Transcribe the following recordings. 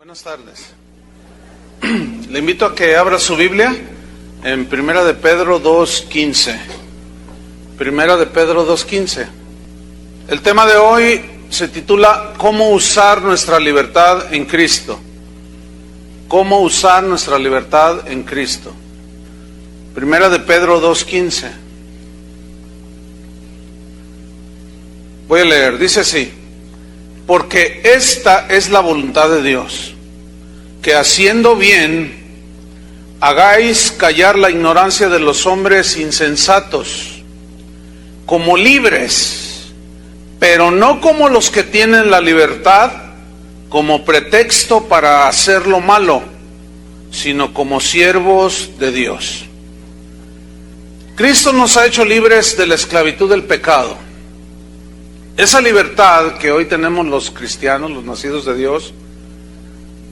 Buenas tardes. Le invito a que abra su Biblia en Primera de Pedro 2:15. Primera de Pedro 2:15. El tema de hoy se titula ¿Cómo usar nuestra libertad en Cristo? ¿Cómo usar nuestra libertad en Cristo? Primera de Pedro 2:15. Voy a leer, dice así: porque esta es la voluntad de Dios, que haciendo bien hagáis callar la ignorancia de los hombres insensatos, como libres, pero no como los que tienen la libertad como pretexto para hacer lo malo, sino como siervos de Dios. Cristo nos ha hecho libres de la esclavitud del pecado. Esa libertad que hoy tenemos los cristianos, los nacidos de Dios,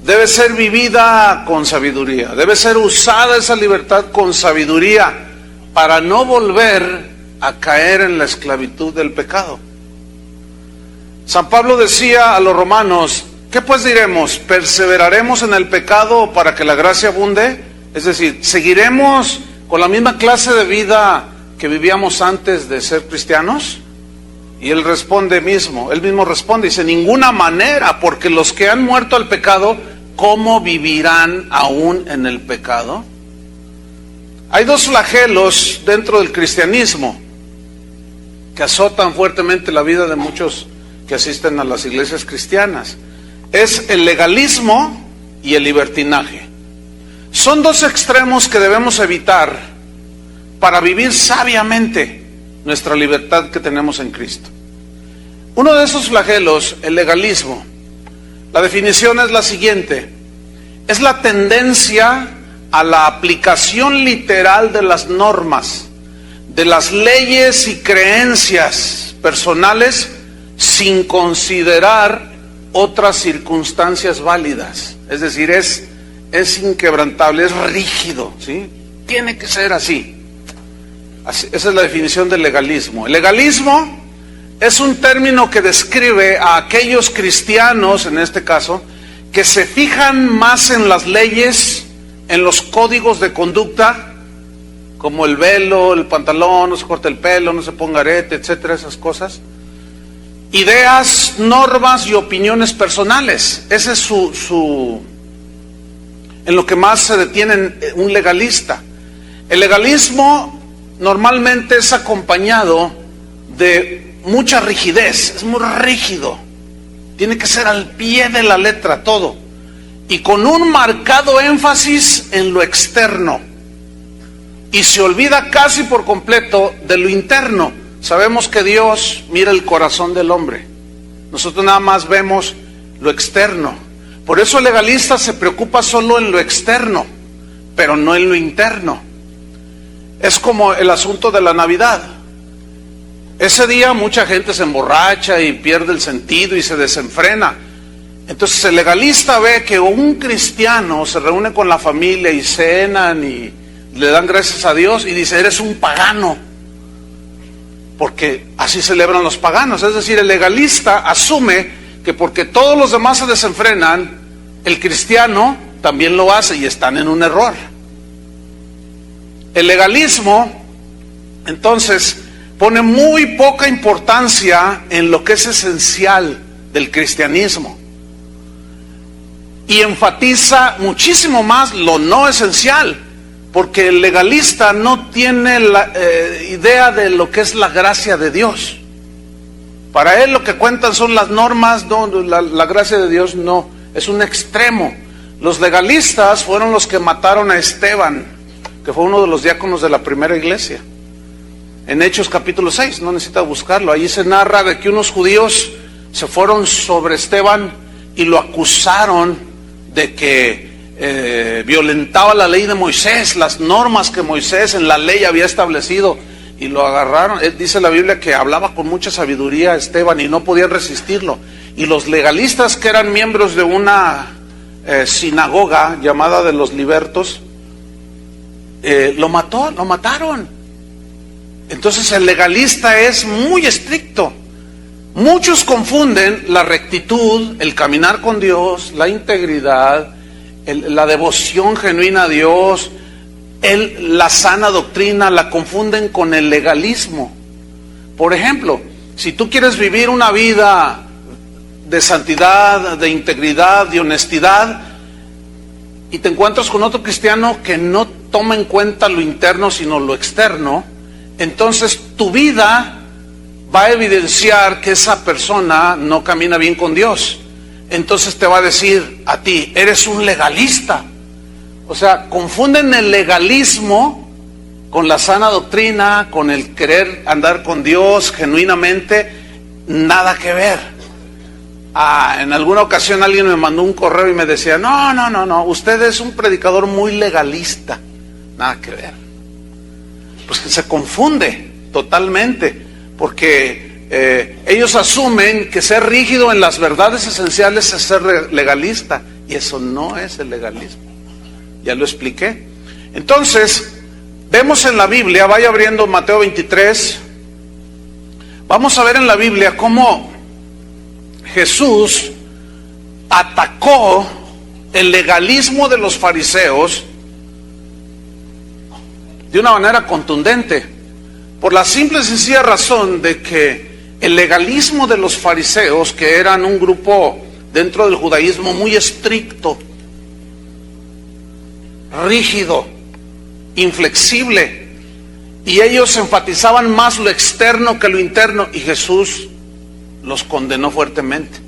debe ser vivida con sabiduría, debe ser usada esa libertad con sabiduría para no volver a caer en la esclavitud del pecado. San Pablo decía a los romanos: ¿qué pues diremos? ¿Perseveraremos en el pecado para que la gracia abunde? Es decir, ¿seguiremos con la misma clase de vida que vivíamos antes de ser cristianos? Y él mismo responde, dice: ninguna manera, porque los que han muerto al pecado, ¿cómo vivirán aún en el pecado? Hay dos flagelos dentro del cristianismo que azotan fuertemente la vida de muchos que asisten a las iglesias cristianas. Es el legalismo y el libertinaje. Son dos extremos que debemos evitar para vivir sabiamente nuestra libertad que tenemos en Cristo. Uno de esos flagelos, el legalismo, la definición es la siguiente: es la tendencia a la aplicación literal de las normas, de las leyes y creencias personales sin considerar otras circunstancias válidas. Es decir, es inquebrantable, es rígido, ¿sí? Tiene que ser así. Esa es la definición del legalismo. El legalismo es un término que describe a aquellos cristianos, en este caso, que se fijan más en las leyes, en los códigos de conducta, como el velo, el pantalón, no se corte el pelo, no se ponga arete, etcétera, esas cosas. Ideas, normas y opiniones personales. Ese es en lo que más se detiene un legalista. El legalismo normalmente es acompañado de mucha rigidez, es muy rígido, tiene que ser al pie de la letra todo, y con un marcado énfasis en lo externo, y se olvida casi por completo de lo interno. Sabemos que Dios mira el corazón del hombre, nosotros nada más vemos lo externo. Por eso el legalista se preocupa solo en lo externo, pero no en lo interno. Es como el asunto de la Navidad. Ese día mucha gente se emborracha y pierde el sentido y se desenfrena. Entonces el legalista ve que un cristiano se reúne con la familia y cenan y le dan gracias a Dios y dice: eres un pagano, porque así celebran los paganos. Es decir, el legalista asume que porque todos los demás se desenfrenan, el cristiano también lo hace, y están en un error. El legalismo, entonces, pone muy poca importancia en lo que es esencial del cristianismo y enfatiza muchísimo más lo no esencial, porque el legalista no tiene la idea de lo que es la gracia de Dios. Para él lo que cuentan son las normas, no, la gracia de Dios no, es un extremo. Los legalistas fueron los que mataron a Esteban, que fue uno de los diáconos de la primera iglesia. En Hechos capítulo 6, no necesita buscarlo, allí se narra de que unos judíos se fueron sobre Esteban y lo acusaron de que violentaba la ley de Moisés, las normas que Moisés en la ley había establecido, y lo agarraron. Dice la Biblia que hablaba con mucha sabiduría Esteban y no podían resistirlo. Y los legalistas, que eran miembros de una sinagoga llamada de los libertos, lo mataron. Entonces el legalista es muy estricto. Muchos confunden la rectitud, el caminar con Dios, la integridad, la devoción genuina a Dios, la sana doctrina, la confunden con el legalismo. Por ejemplo, si tú quieres vivir una vida de santidad, de integridad, de honestidad, y te encuentras con otro cristiano que no toma en cuenta lo interno sino lo externo, entonces tu vida va a evidenciar que esa persona no camina bien con Dios. Entonces te va a decir a ti, eres un legalista. O sea, confunden el legalismo con la sana doctrina, con el querer andar con Dios genuinamente. Nada que ver. En alguna ocasión alguien me mandó un correo y me decía, no, usted es un predicador muy legalista. Nada que ver. Pues que se confunde totalmente, porque ellos asumen que ser rígido en las verdades esenciales es ser legalista, y eso no es el legalismo. Ya lo expliqué. Entonces, vemos en la Biblia, vaya abriendo Mateo 23, vamos a ver en la Biblia cómo Jesús atacó el legalismo de los fariseos de una manera contundente, por la simple y sencilla razón de que el legalismo de los fariseos, que eran un grupo dentro del judaísmo muy estricto, rígido, inflexible, y ellos enfatizaban más lo externo que lo interno, y Jesús los condenó fuertemente,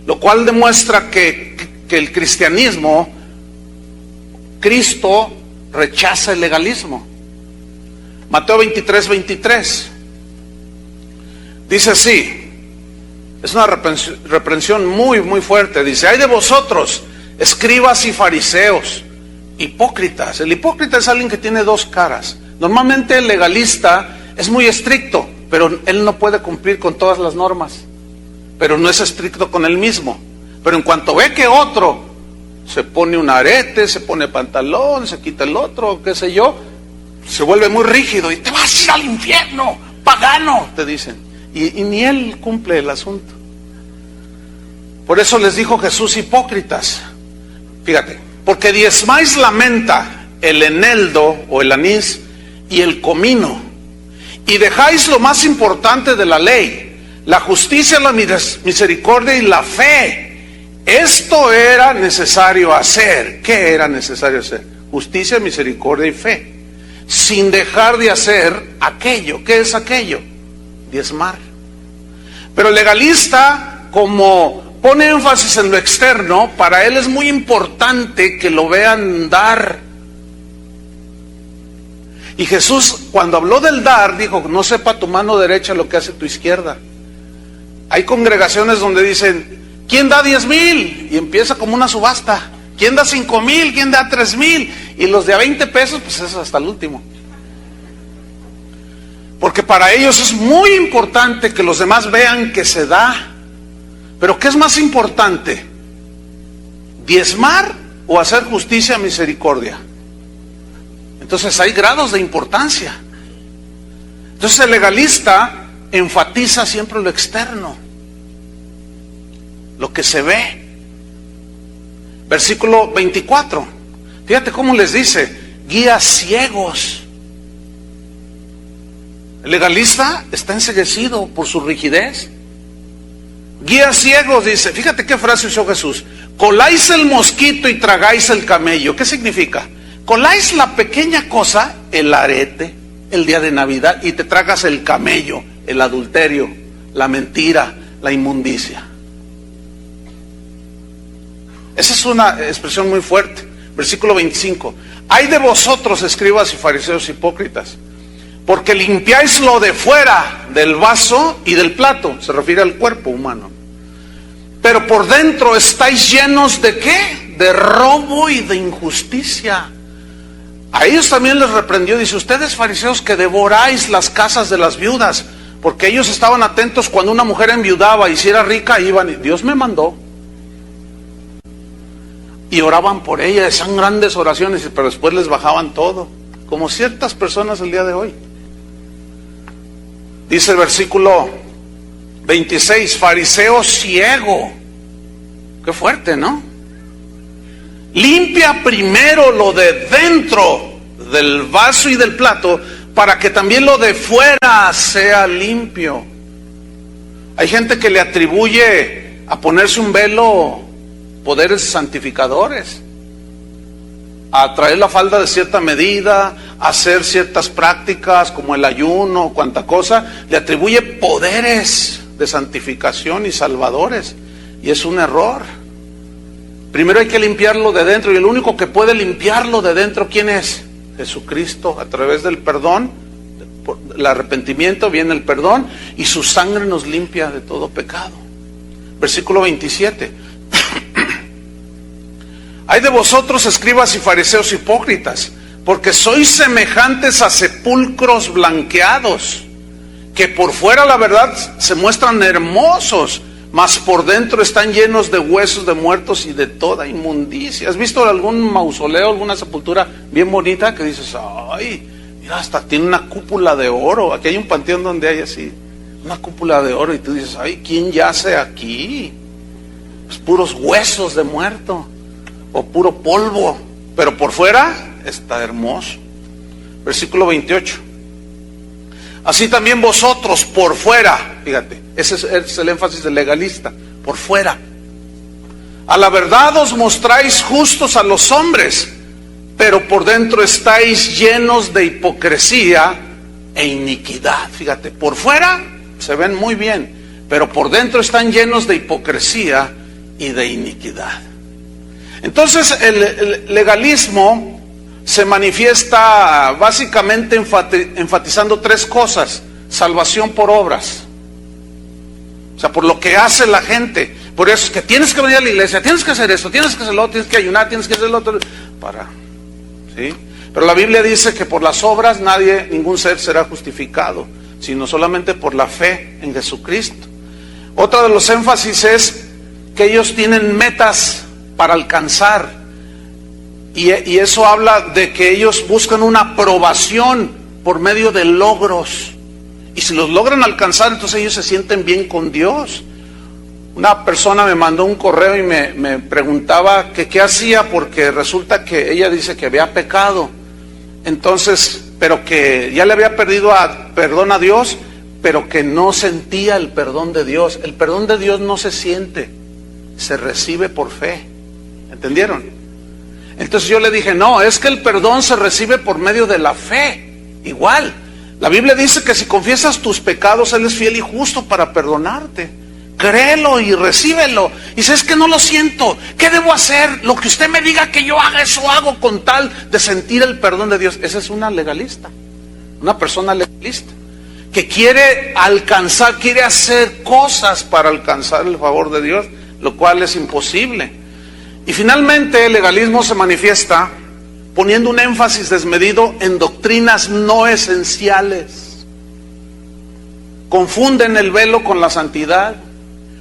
lo cual demuestra que el cristianismo, Cristo rechaza el legalismo. Mateo 23 dice así, es una reprensión muy fuerte, dice: ay de vosotros, escribas y fariseos, hipócritas. El hipócrita es alguien que tiene dos caras. Normalmente el legalista es muy estricto, pero él no puede cumplir con todas las normas, pero no es estricto con él mismo. Pero en cuanto ve que otro se pone un arete, se pone pantalón, se quita el otro, qué sé yo, se vuelve muy rígido y te vas a ir al infierno, pagano, te dicen. Y ni él cumple el asunto. Por eso les dijo Jesús, hipócritas. Fíjate, porque diezmáis la menta, el eneldo o el anís y el comino, y dejáis lo más importante de la ley, la justicia, la misericordia y la fe. Esto era necesario hacer. ¿Qué era necesario hacer? Justicia, misericordia y fe, sin dejar de hacer aquello. ¿Qué es aquello? Diezmar. Pero el legalista, como pone énfasis en lo externo, para él es muy importante que lo vean dar. Y Jesús, cuando habló del dar, dijo: no sepa tu mano derecha lo que hace tu izquierda. Hay congregaciones donde dicen: ¿quién da 10,000? Y empieza como una subasta. ¿Quién da 5,000? ¿Quién da 3,000? Y los de a 20 pesos, pues es hasta el último. Porque para ellos es muy importante que los demás vean que se da. Pero ¿qué es más importante? ¿Diezmar o hacer justicia, misericordia? Entonces hay grados de importancia. Entonces el legalista enfatiza siempre lo externo, lo que se ve. Versículo 24. Fíjate cómo les dice: guías ciegos. El legalista está enceguecido por su rigidez. Guías ciegos, dice. Fíjate qué frase usó Jesús: coláis el mosquito y tragáis el camello. ¿Qué significa? Coláis la pequeña cosa, el arete, el día de Navidad, y te tragas el camello, el adulterio, la mentira, la inmundicia. Esa es una expresión muy fuerte. Versículo 25. Ay de vosotros, escribas y fariseos hipócritas, porque limpiáis lo de fuera del vaso y del plato, se refiere al cuerpo humano, pero por dentro estáis llenos ¿de qué? De robo y de injusticia. A ellos también les reprendió, dice: ustedes fariseos que devoráis las casas de las viudas, porque ellos estaban atentos cuando una mujer enviudaba y si era rica iban y Dios me mandó, y oraban por ella, decían grandes oraciones, pero después les bajaban todo, como ciertas personas el día de hoy. Dice el versículo 26, fariseo ciego. Qué fuerte, ¿no? Limpia primero lo de dentro del vaso y del plato para que también lo de fuera sea limpio. Hay gente que le atribuye a ponerse un velo poderes santificadores, a traer la falda de cierta medida, a hacer ciertas prácticas como el ayuno, cuanta cosa, le atribuye poderes de santificación y salvadores, y es un error. Primero hay que limpiarlo de dentro, y el único que puede limpiarlo de dentro, ¿quién es? Jesucristo, a través del perdón, el arrepentimiento viene el perdón, y su sangre nos limpia de todo pecado. Versículo 27. Hay de vosotros, escribas y fariseos hipócritas, porque sois semejantes a sepulcros blanqueados, que por fuera la verdad se muestran hermosos, mas por dentro están llenos de huesos de muertos y de toda inmundicia. ¿Has visto algún mausoleo, alguna sepultura bien bonita que dices, ay, mira, hasta tiene una cúpula de oro? Aquí hay un panteón donde hay así, una cúpula de oro, y tú dices, ay, ¿quién yace aquí? Pues puros huesos de muerto, o puro polvo, pero por fuera está hermoso. Versículo 28. Así también vosotros por fuera, fíjate, ese es el énfasis del legalista, por fuera. A la verdad os mostráis justos a los hombres, pero por dentro estáis llenos de hipocresía e iniquidad. Fíjate, por fuera se ven muy bien, pero por dentro están llenos de hipocresía y de iniquidad. Entonces el legalismo se manifiesta básicamente enfatizando tres cosas: salvación por obras, o sea, por lo que hace la gente. Por eso es que tienes que venir a la iglesia, tienes que hacer esto, tienes que hacer lo otro, tienes que ayunar, tienes que hacer lo otro, ¿sí? Pero la Biblia dice que por las obras ningún ser será justificado, sino solamente por la fe en Jesucristo. Otro de los énfasis es que ellos tienen metas para alcanzar, y eso habla de que ellos buscan una aprobación por medio de logros, y si los logran alcanzar, entonces ellos se sienten bien con Dios. Una persona me mandó un correo y me preguntaba que qué hacía, porque resulta que ella dice que había pecado, entonces, pero que ya le había pedido perdón a Dios, pero que no sentía el perdón de Dios. El perdón de Dios no se siente, se recibe por fe. ¿Entendieron? Entonces yo le dije, no, es que el perdón se recibe por medio de la fe. Igual, la Biblia dice que si confiesas tus pecados, Él es fiel y justo para perdonarte. Créelo y recíbelo. Y si es que no lo siento, ¿qué debo hacer? Lo que usted me diga que yo haga, eso hago, con tal de sentir el perdón de Dios. Esa es una legalista, una persona legalista, que quiere alcanzar, quiere hacer cosas para alcanzar el favor de Dios, lo cual es imposible. Y finalmente el legalismo se manifiesta poniendo un énfasis desmedido en doctrinas no esenciales. Confunden el velo con la santidad,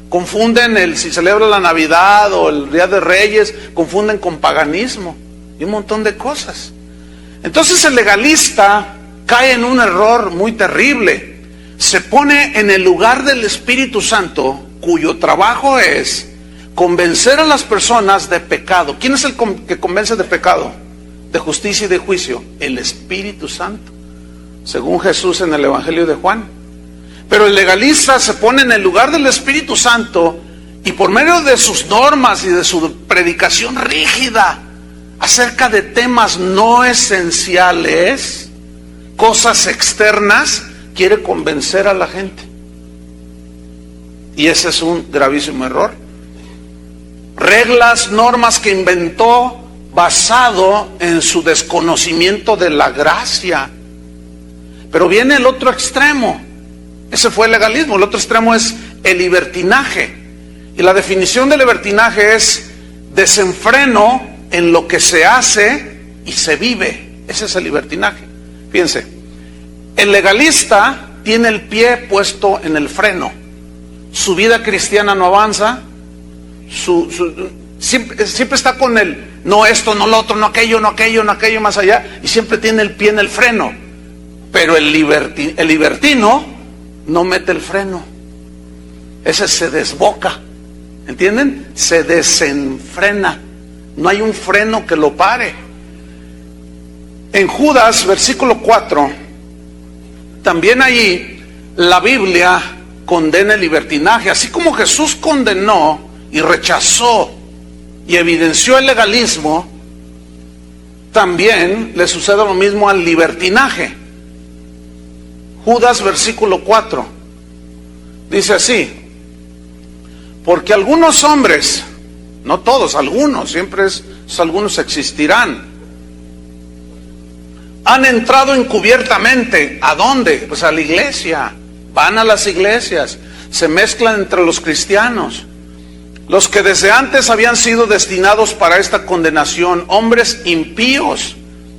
confunden si celebra la Navidad o el Día de Reyes, confunden con paganismo y un montón de cosas. Entonces el legalista cae en un error muy terrible. Se pone en el lugar del Espíritu Santo, cuyo trabajo es convencer a las personas de pecado. ¿Quién es el que convence de pecado, de justicia y de juicio? El Espíritu Santo, según Jesús en el Evangelio de Juan. Pero el legalista se pone en el lugar del Espíritu Santo, y por medio de sus normas y de su predicación rígida acerca de temas no esenciales, cosas externas, quiere convencer a la gente. Y ese es un gravísimo error. Reglas, normas que inventó basado en su desconocimiento de la gracia. Pero viene el otro extremo. Ese fue el legalismo. El otro extremo es el libertinaje. Y la definición de libertinaje es desenfreno en lo que se hace y se vive. Ese es el libertinaje. Fíjense, el legalista tiene el pie puesto en el freno. Su vida cristiana no avanza. Siempre está con el no esto, no lo otro, no aquello, no aquello, no aquello, más allá, y siempre tiene el pie en el freno. Pero el libertino no mete el freno. ese se desboca, ¿entienden? Se desenfrena, no hay un freno que lo pare. En Judas, versículo 4, también allí la Biblia condena el libertinaje, así como Jesús condenó y rechazó y evidenció el legalismo, también le sucede lo mismo al libertinaje. Judas, versículo 4, dice así: porque algunos hombres, no todos, algunos, siempre algunos existirán, han entrado encubiertamente. ¿A dónde? Pues a la iglesia. Van a las iglesias, se mezclan entre los cristianos, los que desde antes habían sido destinados para esta condenación, hombres impíos,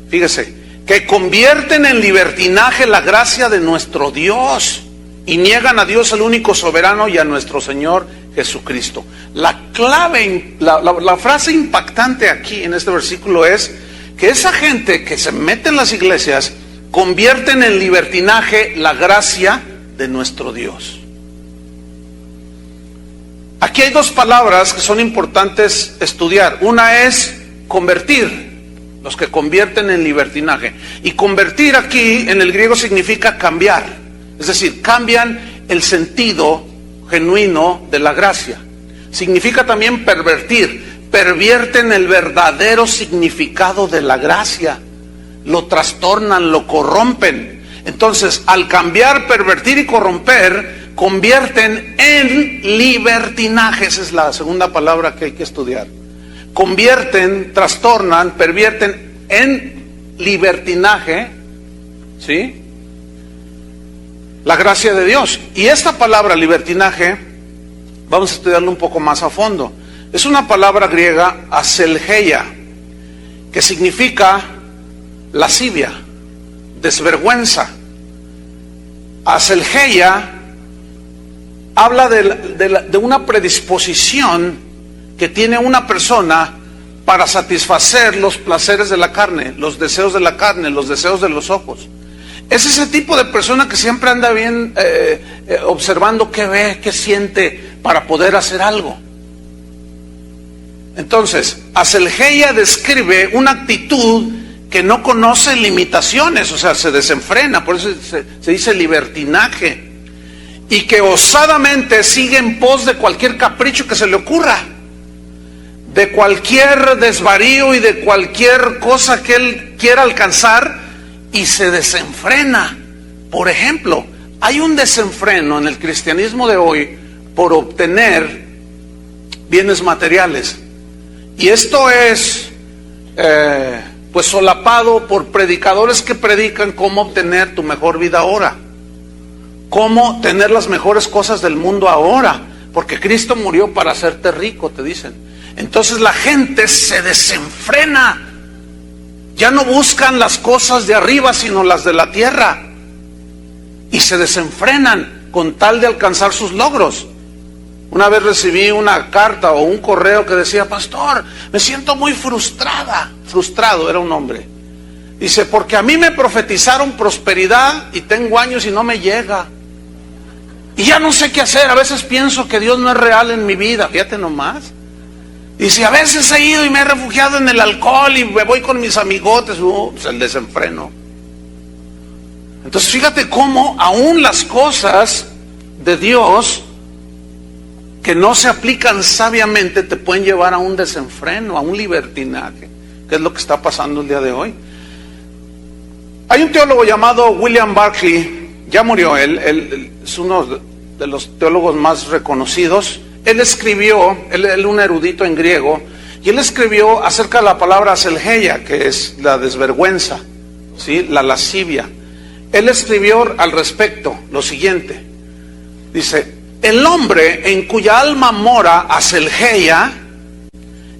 fíjese, que convierten en libertinaje la gracia de nuestro Dios y niegan a Dios el único soberano y a nuestro Señor Jesucristo. La clave, la frase impactante aquí en este versículo es que esa gente que se mete en las iglesias convierten en libertinaje la gracia de nuestro Dios. Aquí hay dos palabras que son importantes estudiar. Una es convertir, los que convierten en libertinaje. Y convertir aquí en el griego significa cambiar. Es decir, cambian el sentido genuino de la gracia. Significa también pervertir. Pervierten el verdadero significado de la gracia. Lo trastornan, lo corrompen. Entonces, al cambiar, pervertir y corromper, convierten en libertinaje. Esa es la segunda palabra que hay que estudiar. Convierten, trastornan, pervierten en libertinaje, ¿sí?, la gracia de Dios. Y esta palabra libertinaje, vamos a estudiarlo un poco más a fondo. Es una palabra griega, aselgeia, que significa lascivia, desvergüenza. Aselgeia habla de una predisposición que tiene una persona para satisfacer los placeres de la carne, los deseos de la carne, los deseos de los ojos. Es ese tipo de persona que siempre anda bien observando qué ve, qué siente para poder hacer algo. Entonces, aselgeia describe una actitud que no conoce limitaciones, o sea, se desenfrena, por eso se dice libertinaje, y que osadamente sigue en pos de cualquier capricho que se le ocurra, de cualquier desvarío y de cualquier cosa que él quiera alcanzar, y se desenfrena. Por ejemplo, hay un desenfreno en el cristianismo de hoy por obtener bienes materiales, y esto es pues solapado por predicadores que predican cómo obtener tu mejor vida ahora, cómo tener las mejores cosas del mundo ahora, porque Cristo murió para hacerte rico, te dicen. Entonces la gente se desenfrena, ya no buscan las cosas de arriba sino las de la tierra, y se desenfrenan con tal de alcanzar sus logros. Una vez recibí una carta o un correo que decía: pastor, me siento muy frustrado, era un hombre. Dice, porque a mí me profetizaron prosperidad y tengo años y no me llega. Y ya no sé qué hacer, a veces pienso que Dios no es real en mi vida, fíjate nomás. Dice, a veces he ido y me he refugiado en el alcohol y me voy con mis amigotes, pues el desenfreno. Entonces fíjate cómo aún las cosas de Dios que no se aplican sabiamente te pueden llevar a un desenfreno, a un libertinaje, que es lo que está pasando el día de hoy. Hay un teólogo llamado William Barclay, ya murió, él es uno de los teólogos más reconocidos. Él escribió, él un erudito en griego, y él escribió acerca de la palabra aselgeia, que es la desvergüenza, ¿sí?, la lascivia. Él escribió al respecto lo siguiente, dice: el hombre en cuya alma mora aselgeia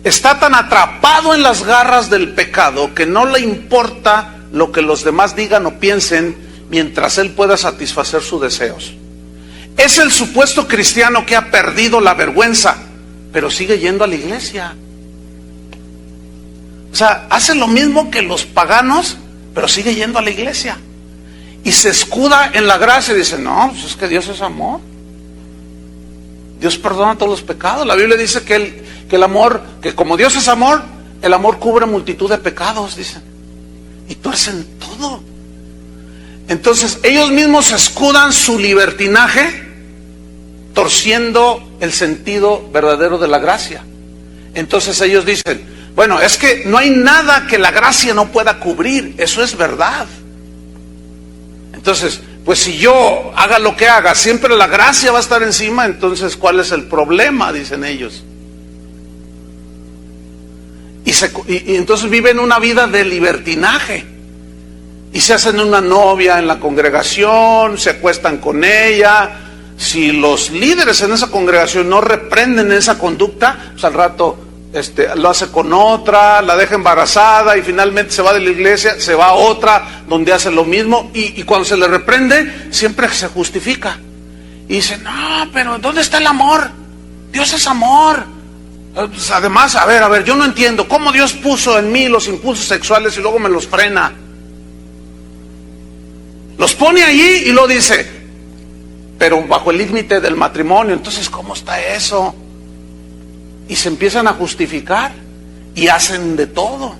está tan atrapado en las garras del pecado que no le importa lo que los demás digan o piensen mientras él pueda satisfacer sus deseos. Es el supuesto cristiano que ha perdido la vergüenza, pero sigue yendo a la iglesia. O sea, hace lo mismo que los paganos, pero sigue yendo a la iglesia. Y se escuda en la gracia y dice, no, pues es que Dios es amor. Dios perdona todos los pecados. La Biblia dice que el amor, que como Dios es amor, el amor cubre multitud de pecados, dicen. Y tuercen todo. Entonces ellos mismos escudan su libertinaje, torciendo el sentido verdadero de la gracia. Entonces ellos dicen, bueno, es que no hay nada que la gracia no pueda cubrir. Eso es verdad. Entonces, pues si yo haga lo que haga, siempre la gracia va a estar encima. Entonces, ¿cuál es el problema? Dicen ellos. Y entonces viven una vida de libertinaje. Y se hacen una novia en la congregación, se acuestan con ella. Si los líderes en esa congregación no reprenden esa conducta, pues al rato lo hace con otra, la deja embarazada y finalmente se va de la iglesia, se va a otra donde hace lo mismo y cuando se le reprende siempre se justifica y dice, no, pero ¿dónde está el amor? Dios es amor. Pues además, a ver, yo no entiendo cómo Dios puso en mí los impulsos sexuales y luego me los frena. Los pone allí y lo dice, pero bajo el límite del matrimonio. Entonces, ¿cómo está eso? Y se empiezan a justificar y hacen de todo.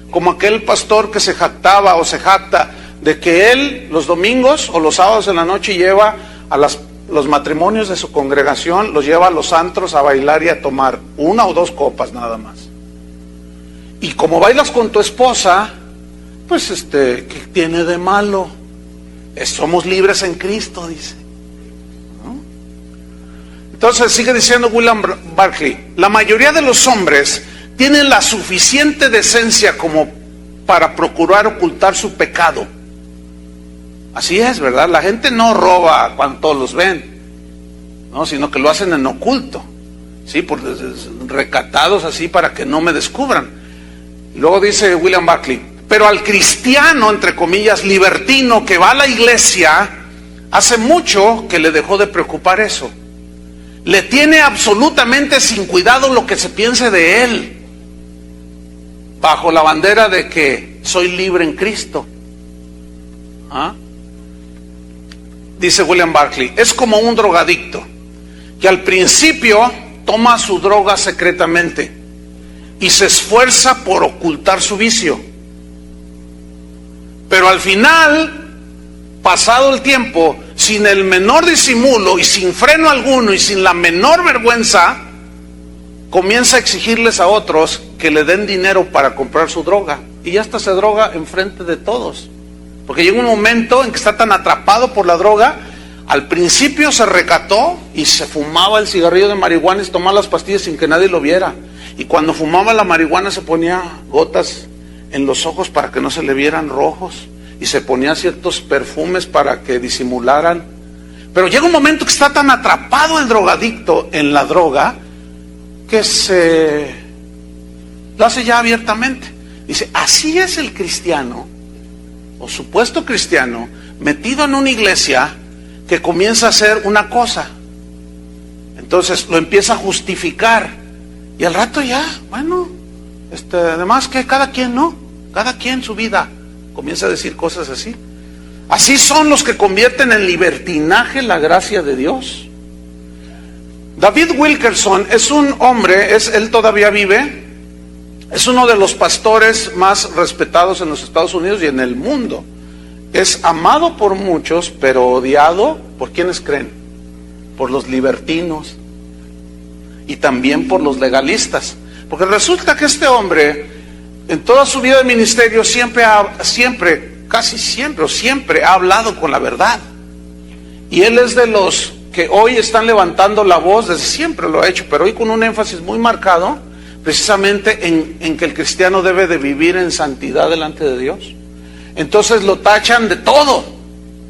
Como aquel pastor que se jactaba o se jacta de que él los domingos o los sábados en la noche lleva a los matrimonios de su congregación, los lleva a los antros a bailar y a tomar 1 o 2 copas nada más. Y como bailas con tu esposa, pues ¿qué tiene de malo? Somos libres en Cristo, dice. Entonces sigue diciendo William Barclay, la mayoría de los hombres tienen la suficiente decencia como para procurar ocultar su pecado. Así es, ¿verdad? La gente no roba cuando todos los ven, no, sino que lo hacen en oculto, ¿sí? Recatados así para que no me descubran. Luego dice William Barclay, pero al cristiano, entre comillas, libertino que va a la iglesia, hace mucho que le dejó de preocupar eso. Le tiene absolutamente sin cuidado lo que se piense de él, bajo la bandera de que soy libre en Cristo. ¿Ah? Dice William Barclay, es como un drogadicto que al principio toma su droga secretamente y se esfuerza por ocultar su vicio, pero al final, pasado el tiempo, sin el menor disimulo y sin freno alguno y sin la menor vergüenza, comienza a exigirles a otros que le den dinero para comprar su droga. Y ya hasta se droga enfrente de todos. Porque llega un momento en que está tan atrapado por la droga, al principio se recató y se fumaba el cigarrillo de marihuana y se tomaba las pastillas sin que nadie lo viera. Y cuando fumaba la marihuana se ponía gotas en los ojos para que no se le vieran rojos. Y se ponía ciertos perfumes para que disimularan. Pero llega un momento que está tan atrapado el drogadicto en la droga que se lo hace ya abiertamente. Dice, así es el cristiano, o supuesto cristiano, metido en una iglesia que comienza a hacer una cosa. Entonces lo empieza a justificar. Y al rato ya, bueno, además que cada quien, ¿no? Cada quien su vida. Comienza a decir cosas así. Así son los que convierten en libertinaje la gracia de Dios. David Wilkerson es un hombre, él todavía vive, es uno de los pastores más respetados en los Estados Unidos y en el mundo. Es amado por muchos, pero odiado por quienes creen, por los libertinos y también por los legalistas. Porque resulta que este hombre, en toda su vida de ministerio, casi siempre ha hablado con la verdad. Y él es de los que hoy están levantando la voz, desde siempre lo ha hecho, pero hoy con un énfasis muy marcado, precisamente en que el cristiano debe de vivir en santidad delante de Dios. Entonces lo tachan de todo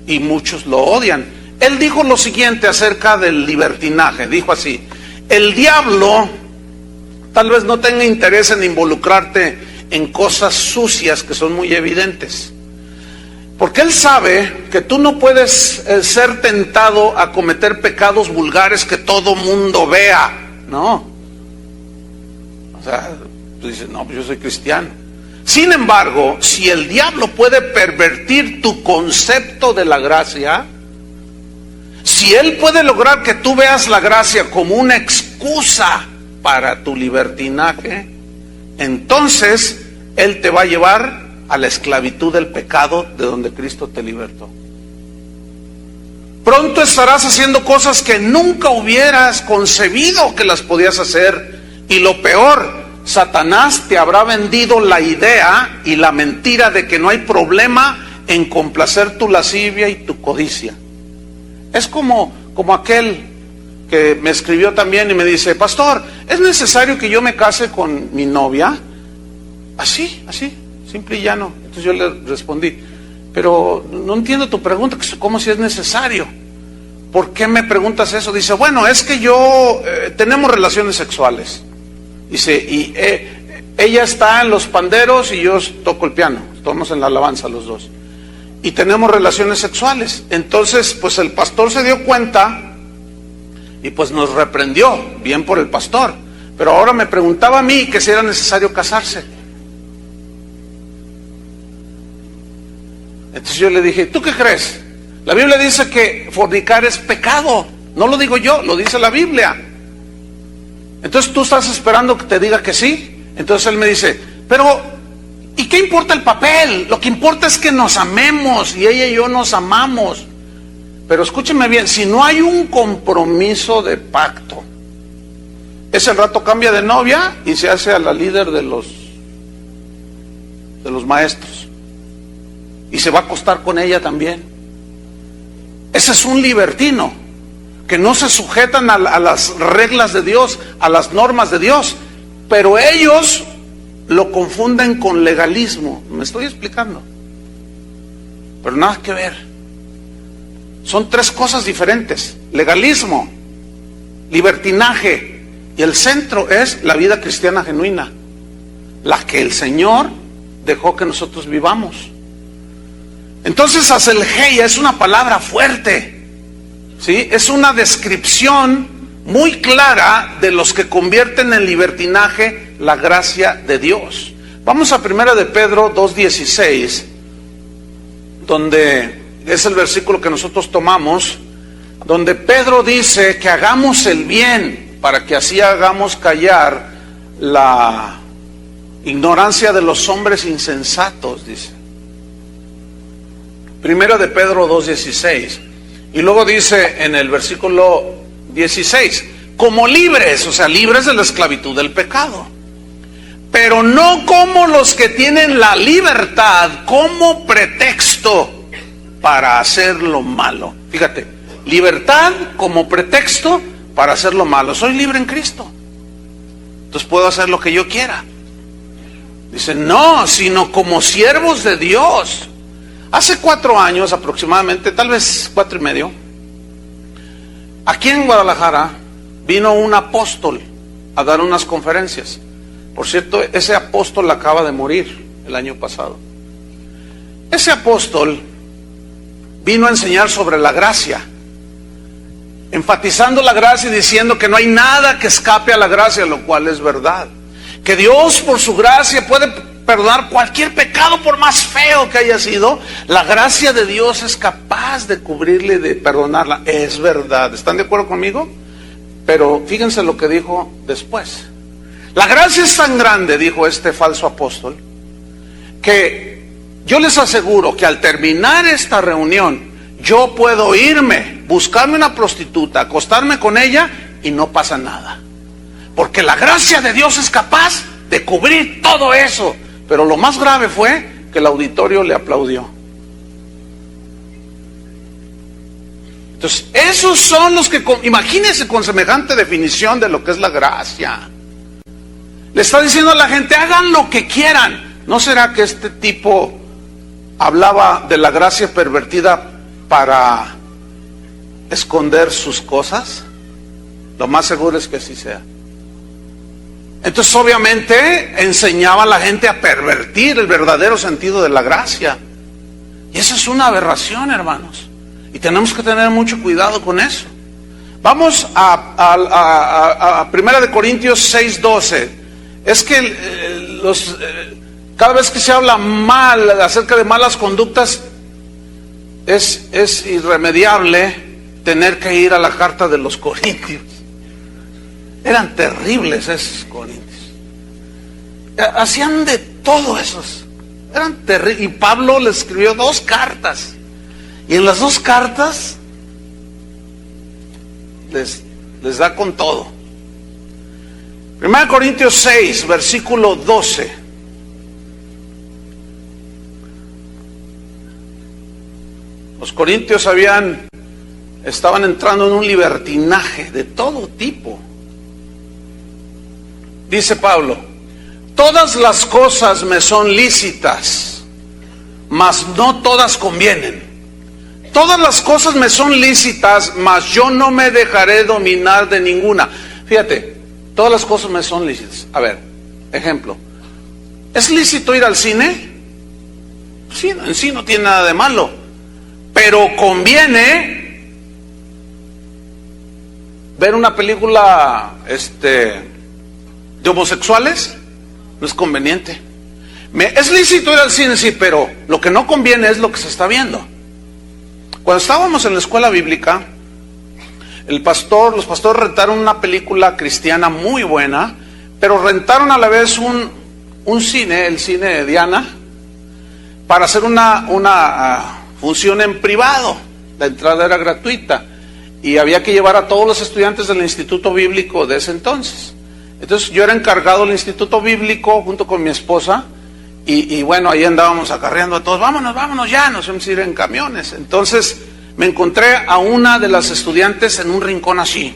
y muchos lo odian. Él dijo lo siguiente acerca del libertinaje, dijo así: el diablo tal vez no tenga interés en involucrarte en cosas sucias que son muy evidentes, porque él sabe que tú no puedes ser tentado a cometer pecados vulgares que todo mundo vea, ¿no? O sea, tú dices, no, pues yo soy cristiano. Sin embargo, si el diablo puede pervertir tu concepto de la gracia, si Él puede lograr que tú veas la gracia como una excusa para tu libertinaje, entonces Él te va a llevar a la esclavitud del pecado de donde Cristo te libertó. Pronto estarás haciendo cosas que nunca hubieras concebido que las podías hacer. Y lo peor, Satanás te habrá vendido la idea y la mentira de que no hay problema en complacer tu lascivia y tu codicia. Es como aquel que me escribió también y me dice: pastor, ¿es necesario que yo me case con mi novia? Así, simple y llano. Entonces yo le respondí: pero no entiendo tu pregunta, ¿cómo si es necesario? ¿Por qué me preguntas eso? Dice: bueno, es que yo tenemos relaciones sexuales. Dice, y ella está en los panderos y yo toco el piano, estamos en la alabanza los dos. Y tenemos relaciones sexuales. Entonces, pues el pastor se dio cuenta y pues nos reprendió, bien por el pastor. Pero ahora me preguntaba a mí que si era necesario casarse. Entonces yo le dije: ¿tú qué crees? La Biblia dice que fornicar es pecado. No lo digo yo, lo dice la Biblia. Entonces tú estás esperando que te diga que sí. Entonces él me dice: pero ¿y qué importa el papel? Lo que importa es que nos amemos, y ella y yo nos amamos. Pero escúcheme bien, si no hay un compromiso de pacto, ese rato cambia de novia y se hace a la líder de los maestros, y se va a acostar con ella también. Ese es un libertino, que no se sujetan a las reglas de Dios, a las normas de Dios, pero ellos lo confunden con legalismo. ¿Me estoy explicando? Pero nada que ver. Son tres cosas diferentes: legalismo, libertinaje, y el centro es la vida cristiana genuina, la que el Señor dejó que nosotros vivamos. Entonces, aselgeia es una palabra fuerte, ¿sí? Es una descripción muy clara de los que convierten en libertinaje la gracia de Dios. Vamos a 1 de Pedro 2:16, donde es el versículo que nosotros tomamos, donde Pedro dice que hagamos el bien para que así hagamos callar la ignorancia de los hombres insensatos, dice. 1 de Pedro 2:16. Y luego dice en el versículo 16: como libres, o sea, libres de la esclavitud del pecado, pero no como los que tienen la libertad como pretexto para hacer lo malo. Fíjate, libertad como pretexto para hacer lo malo. Soy libre en Cristo, entonces puedo hacer lo que yo quiera. Dice: no, sino como siervos de Dios. Hace 4 años aproximadamente, tal vez 4 y medio, aquí en Guadalajara vino un apóstol a dar unas conferencias. Por cierto, ese apóstol acaba de morir el año pasado. Ese apóstol vino a enseñar sobre la gracia, enfatizando la gracia y diciendo que no hay nada que escape a la gracia, lo cual es verdad. Que Dios, por su gracia, puede perdonar cualquier pecado, por más feo que haya sido. La gracia de Dios es capaz de cubrirle y de perdonarla. Es verdad. ¿Están de acuerdo conmigo? Pero fíjense lo que dijo después. La gracia es tan grande, dijo este falso apóstol, que yo les aseguro que al terminar esta reunión, yo puedo irme, buscarme una prostituta, acostarme con ella y no pasa nada. Porque la gracia de Dios es capaz de cubrir todo eso. Pero lo más grave fue que el auditorio le aplaudió. Entonces, esos son los que, imagínense con semejante definición de lo que es la gracia. Le está diciendo a la gente: hagan lo que quieran. ¿No será que este tipo hablaba de la gracia pervertida para esconder sus cosas? Lo más seguro es que así sea. Entonces obviamente enseñaba a la gente a pervertir el verdadero sentido de la gracia. Y eso es una aberración, hermanos. Y tenemos que tener mucho cuidado con eso. Vamos a 1 de Corintios 6:12. Es que cada vez que se habla mal acerca de malas conductas, es irremediable tener que ir a la carta de los Corintios. Eran terribles esos Corintios. Hacían de todo esos. Eran terribles. Y Pablo les escribió 2 cartas. Y en las 2 cartas les da con todo. 1 Corintios 6, versículo 12. Los corintios estaban entrando en un libertinaje de todo tipo. Dice Pablo: todas las cosas me son lícitas, mas no todas convienen. Todas las cosas me son lícitas, mas yo no me dejaré dominar de ninguna. Fíjate, todas las cosas me son lícitas. A ver, ejemplo. ¿Es lícito ir al cine? Sí, en sí no tiene nada de malo. Pero conviene ver una película de homosexuales. No es conveniente. Es lícito ir al cine, sí, pero lo que no conviene es lo que se está viendo. Cuando estábamos en la escuela bíblica, los pastores rentaron una película cristiana muy buena, pero rentaron a la vez un cine, el cine de Diana, para hacer una función en privado. La entrada era gratuita y había que llevar a todos los estudiantes del instituto bíblico de ese entonces. Entonces yo era encargado del instituto bíblico junto con mi esposa y bueno, ahí andábamos acarreando a todos. Vámonos ya, nos vamos a ir en camiones. Entonces me encontré a una de las estudiantes en un rincón así.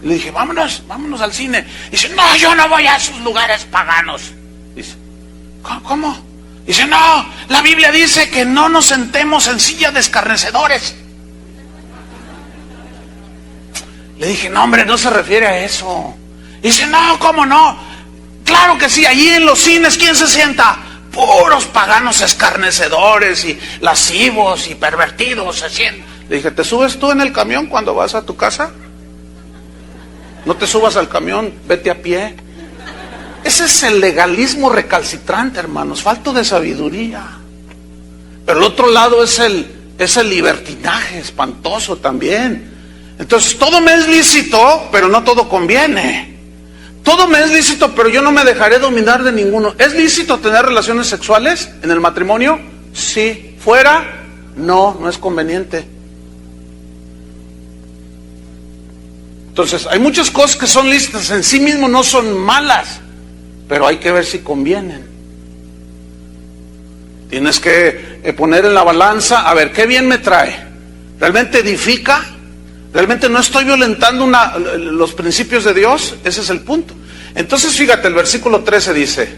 Le dije, vámonos al cine. Dice, no, yo no voy a esos lugares paganos. Dice, ¿cómo? Dice, no, la Biblia dice que no nos sentemos en sillas de escarnecedores. Le dije, no, hombre, no se refiere a eso. Dice, no, ¿cómo no? Claro que sí, allí en los cines, ¿quién se sienta? Puros paganos escarnecedores y lascivos y pervertidos se sientan. Le dije, ¿te subes tú en el camión cuando vas a tu casa? No te subas al camión, vete a pie. Ese es el legalismo recalcitrante, hermanos, falto de sabiduría. Pero el otro lado es el libertinaje espantoso también. Entonces, todo me es lícito, pero no todo conviene. Todo me es lícito, pero yo no me dejaré dominar de ninguno. ¿Es lícito tener relaciones sexuales en el matrimonio? Sí. ¿Fuera? No es conveniente. Entonces, hay muchas cosas que son lícitas, en sí mismo no son malas, pero hay que ver si convienen. Tienes que poner en la balanza, a ver, ¿qué bien me trae? ¿Realmente edifica? ¿Realmente no estoy violentando los principios de Dios? Ese es el punto. Entonces, fíjate, el versículo 13 dice,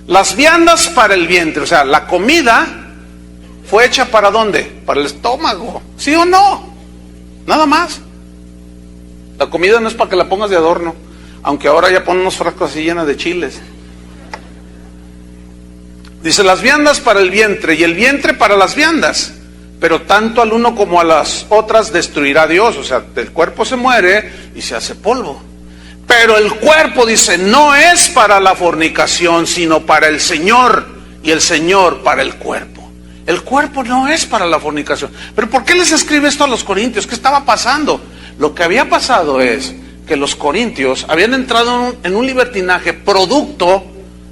las viandas para el vientre, o sea, la comida fue hecha ¿para dónde? Para el estómago, ¿sí o no? Nada más. La comida no es para que la pongas de adorno, aunque ahora ya ponen unos frascos así llenos de chiles. Dice, las viandas para el vientre y el vientre para las viandas, pero tanto al uno como a las otras destruirá Dios. O sea, el cuerpo se muere y se hace polvo. Pero el cuerpo, dice, no es para la fornicación, sino para el Señor, y el Señor para el cuerpo. El cuerpo no es para la fornicación. Pero ¿por qué les escribe esto a los corintios? ¿Qué estaba pasando? Lo que había pasado es que los corintios habían entrado en un libertinaje producto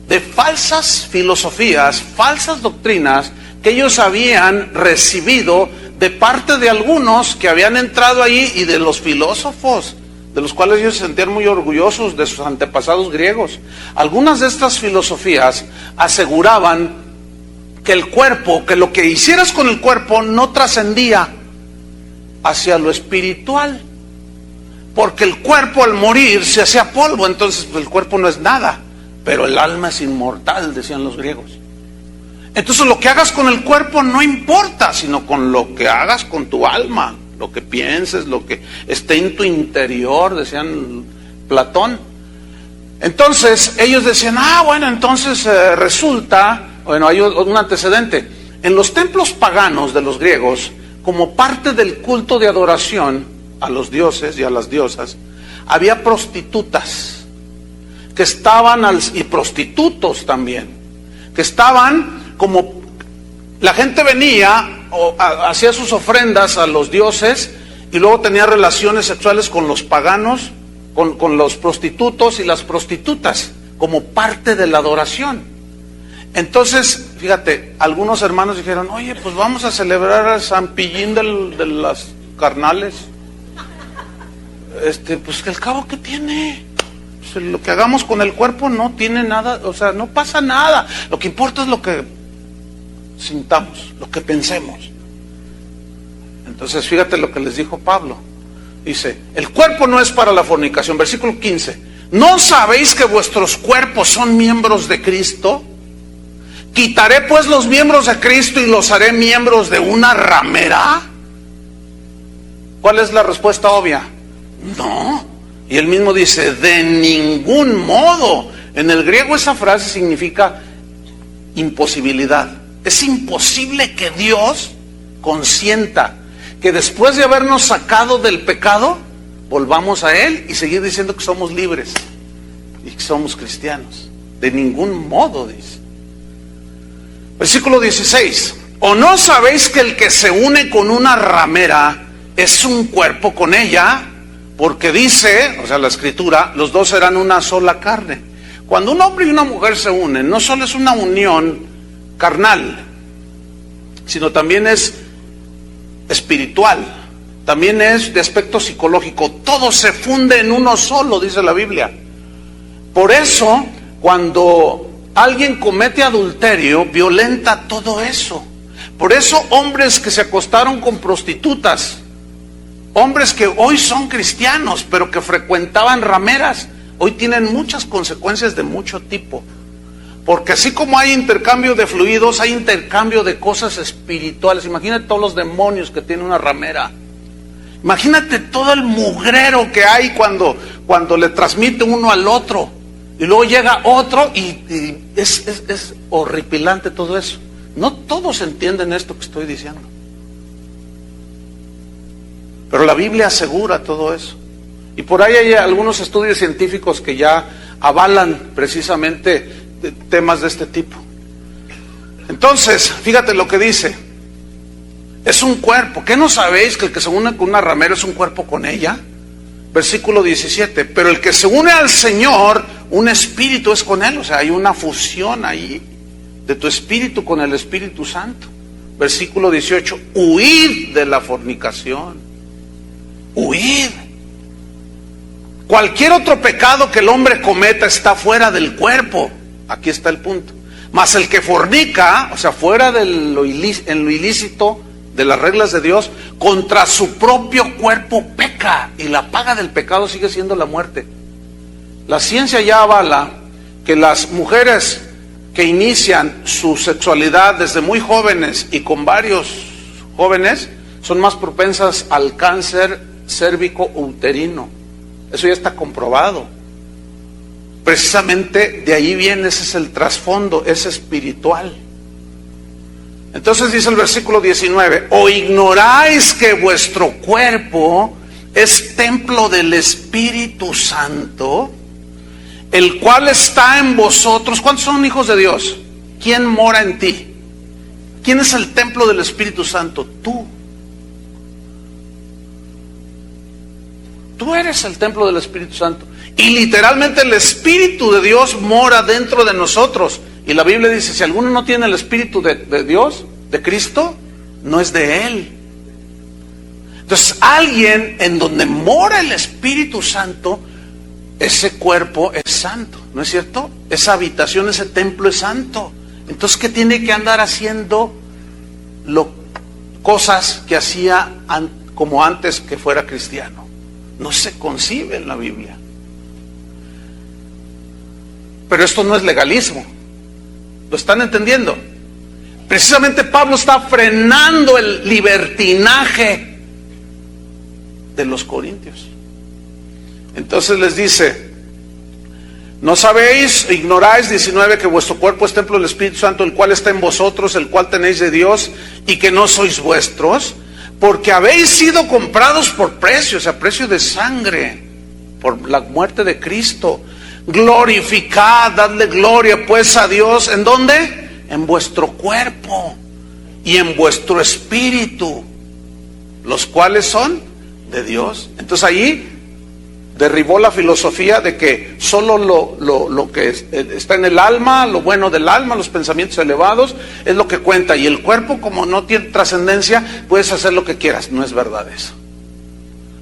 de falsas filosofías, falsas doctrinas que ellos habían recibido de parte de algunos que habían entrado ahí y de los filósofos, de los cuales ellos se sentían muy orgullosos de sus antepasados griegos. Algunas de estas filosofías aseguraban que el cuerpo, que lo que hicieras con el cuerpo no trascendía hacia lo espiritual, porque el cuerpo al morir se hacía polvo, entonces el cuerpo no es nada, pero el alma es inmortal, decían los griegos. Entonces lo que hagas con el cuerpo no importa, sino con lo que hagas con tu alma, lo que pienses, lo que esté en tu interior, decían Platón. Entonces ellos decían, bueno, entonces resulta, bueno, hay un antecedente. En los templos paganos de los griegos, como parte del culto de adoración a los dioses y a las diosas, había prostitutas que estaban, y prostitutos también, que estaban como, la gente venía o hacía sus ofrendas a los dioses y luego tenía relaciones sexuales con los paganos, con los prostitutos y las prostitutas, como parte de la adoración. Entonces, fíjate, algunos hermanos dijeron, oye, pues vamos a celebrar al San Pillín de las carnales. Pues que al cabo, ¿qué tiene? Pues lo que hagamos con el cuerpo no tiene nada, o sea, no pasa nada. Lo que importa es lo que sintamos, lo que pensemos. Entonces, fíjate lo que les dijo Pablo. Dice, el cuerpo no es para la fornicación. Versículo 15. ¿No sabéis que vuestros cuerpos son miembros de Cristo? ¿Quitaré pues los miembros de Cristo y los haré miembros de una ramera? ¿Cuál es la respuesta obvia? No. Y él mismo dice, de ningún modo. En el griego esa frase significa imposibilidad. Es imposible que Dios consienta que después de habernos sacado del pecado, volvamos a Él y seguir diciendo que somos libres y que somos cristianos. De ningún modo, dice. Versículo 16. ¿O no sabéis que el que se une con una ramera es un cuerpo con ella? Porque dice, o sea, la Escritura, los dos serán una sola carne. Cuando un hombre y una mujer se unen, no solo es una unión carnal, sino también es espiritual, también es de aspecto psicológico. Todo se funde en uno solo, dice la Biblia. Por eso, cuando alguien comete adulterio, violenta todo eso. Por eso, hombres que se acostaron con prostitutas, hombres que hoy son cristianos, pero que frecuentaban rameras, hoy tienen muchas consecuencias de mucho tipo. Porque así como hay intercambio de fluidos, hay intercambio de cosas espirituales. Imagínate todos los demonios que tiene una ramera. Imagínate todo el mugrero que hay cuando le transmite uno al otro. Y luego llega otro y es horripilante todo eso. No todos entienden esto que estoy diciendo. Pero la Biblia asegura todo eso. Y por ahí hay algunos estudios científicos que ya avalan precisamente temas de este tipo. Entonces, fíjate lo que dice. Es un cuerpo. ¿Qué no sabéis que el que se une con una ramera es un cuerpo con ella? Versículo 17. Pero el que se une al Señor, un espíritu es con Él. O sea, hay una fusión ahí de tu espíritu con el Espíritu Santo. Versículo 18. Huid de la fornicación. Huid. Cualquier otro pecado que el hombre cometa está fuera del cuerpo. Aquí está el punto. Mas el que fornica, o sea, fuera de en lo ilícito de las reglas de Dios, contra su propio cuerpo peca, y la paga del pecado sigue siendo la muerte. La ciencia ya avala que las mujeres que inician su sexualidad desde muy jóvenes y con varios jóvenes son más propensas al cáncer cérvico-uterino. Eso ya está comprobado. Precisamente de ahí viene, ese es el trasfondo, es espiritual. Entonces dice el versículo 19, ¿o ignoráis que vuestro cuerpo es templo del Espíritu Santo, el cual está en vosotros? ¿Cuántos son hijos de Dios? ¿Quién mora en ti? ¿Quién es el templo del Espíritu Santo? Tú. Tú eres el templo del Espíritu Santo. Y literalmente el Espíritu de Dios mora dentro de nosotros. Y la Biblia dice, si alguno no tiene el Espíritu de Dios, de Cristo, no es de Él. Entonces, alguien en donde mora el Espíritu Santo, ese cuerpo es santo, ¿no es cierto? Esa habitación, ese templo es santo. Entonces, ¿qué tiene que andar haciendo? Cosas que hacía como antes que fuera cristiano. No se concibe en la Biblia. Pero esto no es legalismo. ¿Lo están entendiendo? Precisamente Pablo está frenando el libertinaje de los corintios. Entonces les dice, ¿no sabéis, ignoráis, 19, que vuestro cuerpo es templo del Espíritu Santo, el cual está en vosotros, el cual tenéis de Dios, y que no sois vuestros? Porque habéis sido comprados por precio, o sea, precio de sangre, por la muerte de Cristo. Glorificad, dadle gloria pues a Dios. ¿En dónde? En vuestro cuerpo y en vuestro espíritu, los cuales son de Dios. Entonces ahí derribó la filosofía de que solo lo que está en el alma, lo bueno del alma, los pensamientos elevados, es lo que cuenta. Y el cuerpo, como no tiene trascendencia, puedes hacer lo que quieras. No es verdad eso.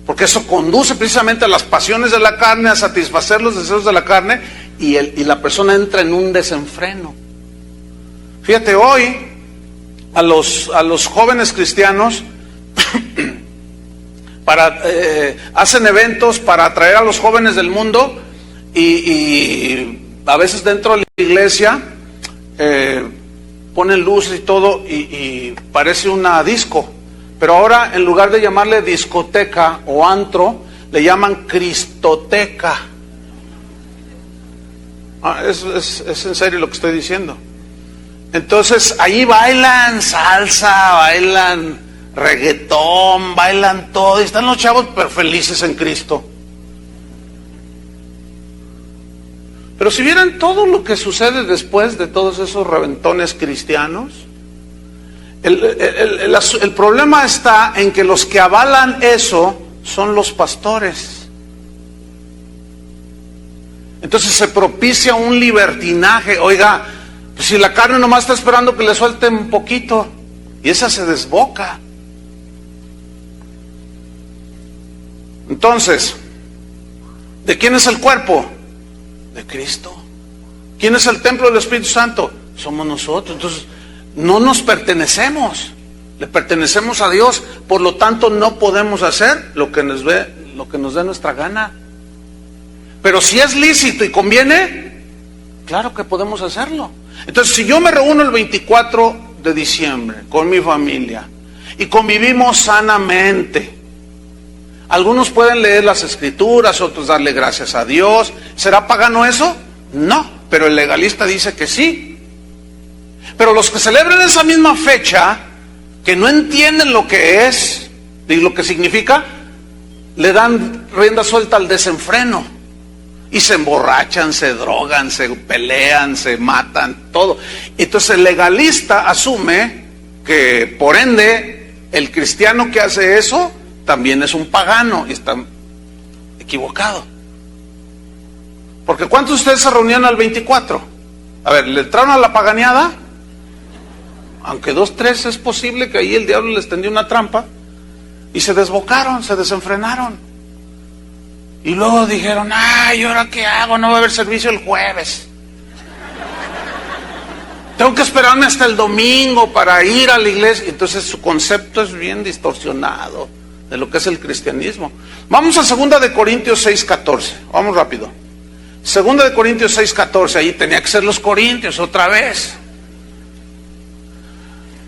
Porque eso conduce precisamente a las pasiones de la carne, a satisfacer los deseos de la carne, y la persona entra en un desenfreno. Fíjate, hoy a los jóvenes cristianos hacen eventos para atraer a los jóvenes del mundo, y a veces dentro de la iglesia ponen luces y todo, y parece una disco. Pero ahora, en lugar de llamarle discoteca o antro, le llaman cristoteca. Es en serio lo que estoy diciendo. Entonces, ahí bailan salsa, bailan reggaetón, bailan todo, y están los chavos pero felices en Cristo. Pero si vieran todo lo que sucede después de todos esos reventones cristianos, el problema está en que los que avalan eso son los pastores. Entonces se propicia un libertinaje. Oiga, pues si la carne nomás está esperando que le suelten un poquito, y esa se desboca. Entonces, ¿de quién es el cuerpo? De Cristo. ¿Quién es el templo del Espíritu Santo? Somos nosotros. Entonces, no nos pertenecemos, le pertenecemos a Dios. Por lo tanto, no podemos hacer lo que nos dé nuestra gana. Pero si es lícito y conviene, claro que podemos hacerlo. Entonces, si yo me reúno el 24 de diciembre con mi familia y convivimos sanamente, algunos pueden leer las escrituras, otros darle gracias a Dios. ¿Será pagano eso? No, pero el legalista dice que sí. Pero los que celebran esa misma fecha, que no entienden lo que es y lo que significa, le dan rienda suelta al desenfreno y se emborrachan, se drogan, se pelean, se matan, todo. Entonces el legalista asume que por ende el cristiano que hace eso también es un pagano, y está equivocado. Porque ¿cuántos de ustedes se reunían al 24? A ver, ¿le entraron a la paganeada? Aunque 2, 3 es posible que ahí el diablo les tendió una trampa, y se desbocaron, se desenfrenaron. Y luego dijeron, ay, ¿ahora qué hago? No va a haber servicio el jueves. Tengo que esperarme hasta el domingo para ir a la iglesia. Entonces su concepto es bien distorsionado de lo que es el cristianismo. Vamos a 2 de Corintios 6:14. Vamos rápido. 2 de Corintios 6:14. Ahí tenía que ser los corintios otra vez.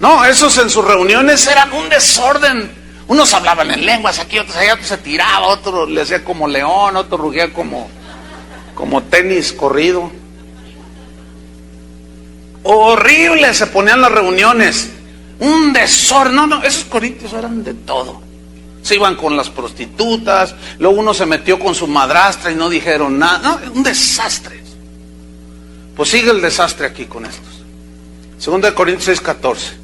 No, esos en sus reuniones eran un desorden. Unos hablaban en lenguas aquí, otros allá, otro se tiraba, otro le hacía como león, otro rugía como tenis corrido. Horrible se ponían las reuniones. Un desorden. No, esos corintios eran de todo. Se iban con las prostitutas, luego uno se metió con su madrastra y no dijeron nada. No, un desastre. Pues sigue el desastre aquí con estos. 2 de Corintios 6:14.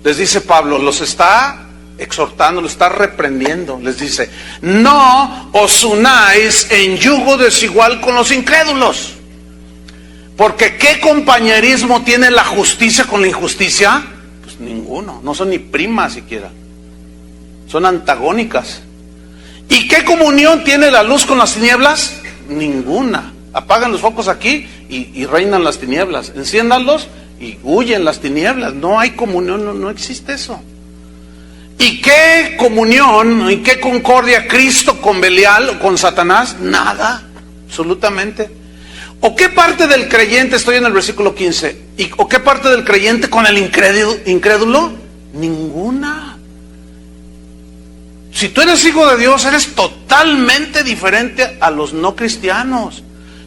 Les dice Pablo, los está exhortando, los está reprendiendo. Les dice, no os unáis en yugo desigual con los incrédulos. Porque ¿qué compañerismo tiene la justicia con la injusticia? Pues ninguno, no son ni primas siquiera. Son antagónicas. ¿Y qué comunión tiene la luz con las tinieblas? Ninguna. Apagan los focos aquí y reinan las tinieblas. Enciéndanlos y huyen las tinieblas. No hay comunión, no existe eso. ¿Y qué comunión y qué concordia Cristo con Belial o con Satanás? Nada, absolutamente. ¿O qué parte del creyente, estoy en el versículo 15, o qué parte del creyente con el incrédulo? Ninguna. Si tú eres hijo de Dios, eres totalmente diferente a los no cristianos.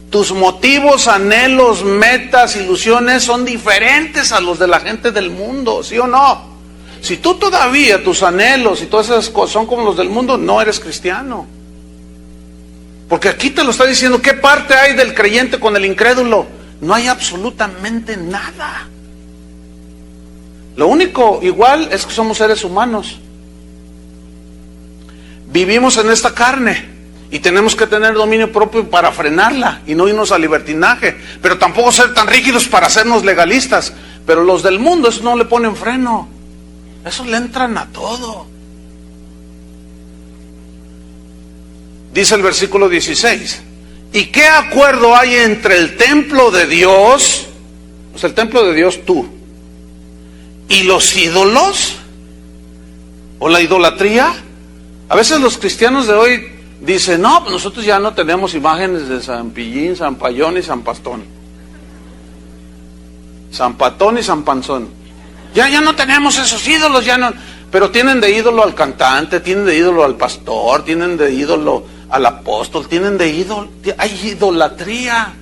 Tus motivos, anhelos, metas, ilusiones son diferentes a los de la gente del mundo, ¿sí o no? Si tú todavía, tus anhelos y todas esas cosas son como los del mundo, no eres cristiano. Porque aquí te lo está diciendo, ¿qué parte hay del creyente con el incrédulo? No hay absolutamente nada. Lo único igual es que somos seres humanos. vivimos en esta carne y tenemos que tener dominio propio para frenarla y no irnos al libertinaje, pero tampoco ser tan rígidos para hacernos legalistas. Pero los del mundo, eso no le ponen freno, eso le entran a todo. Dice el versículo 16, ¿y qué acuerdo hay entre el templo de Dios, o sea, el templo de Dios tú, y los ídolos? ¿O la idolatría? A veces los cristianos de hoy dicen, no, pues nosotros ya no tenemos imágenes de San Pillín, San Payón y San Pastón. San Patón y San Panzón. Ya no tenemos esos ídolos, ya no. Pero tienen de ídolo al cantante, tienen de ídolo al pastor, tienen de ídolo al apóstol, tienen de ídolo, hay idolatría.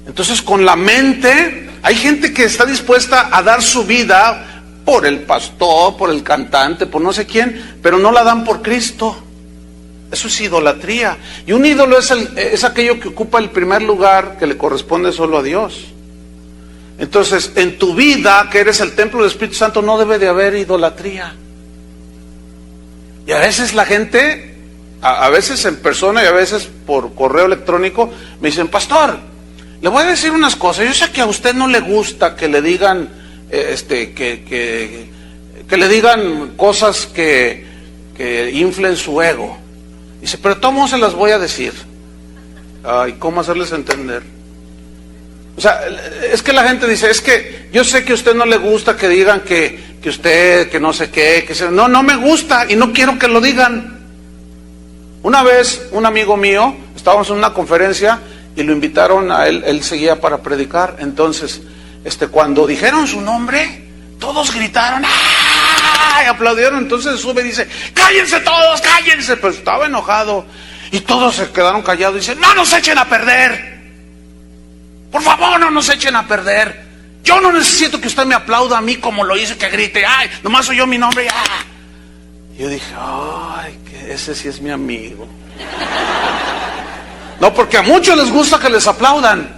Entonces con la mente, hay gente que está dispuesta a dar su vida por el pastor, por el cantante, por no sé quién, pero no la dan por Cristo. Eso es idolatría. Y un ídolo es aquello que ocupa el primer lugar que le corresponde solo a Dios. Entonces, en tu vida, que eres el templo del Espíritu Santo, no debe de haber idolatría. Y a veces la gente, a veces en persona y a veces por correo electrónico, me dicen, pastor, le voy a decir unas cosas. Yo sé que a usted no le gusta que le digan, que le digan cosas que inflen su ego. Dice, pero todos se las voy a decir. Ay, ¿cómo hacerles entender? O sea, es que la gente dice, es que yo sé que a usted no le gusta que digan que usted, que no sé qué, no me gusta y no quiero que lo digan. Una vez, un amigo mío, estábamos en una conferencia y lo invitaron a él seguía para predicar. Entonces, cuando dijeron su nombre, todos gritaron, ¡ah! Y aplaudieron. Entonces sube y dice, ¡cállense todos, cállense! Pero estaba enojado y todos se quedaron callados y dicen, ¡no nos echen a perder! Por favor, no nos echen a perder. Yo no necesito que usted me aplauda a mí como lo hice, que grite, ¡ay! Nomás oyó mi nombre y ¡ah! Yo dije, ¡ay! Que ese sí es mi amigo. No, porque a muchos les gusta que les aplaudan.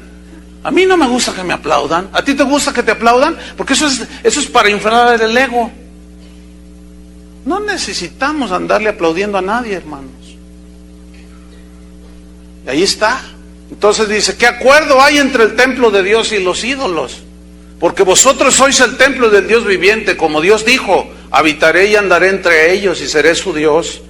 A mí no me gusta que me aplaudan. ¿A ti te gusta que te aplaudan? Porque eso es para inflar el ego. No necesitamos andarle aplaudiendo a nadie, hermanos. Y ahí está. Entonces dice, ¿qué acuerdo hay entre el templo de Dios y los ídolos? Porque vosotros sois el templo del Dios viviente, como Dios dijo, habitaré y andaré entre ellos y seré su Dios,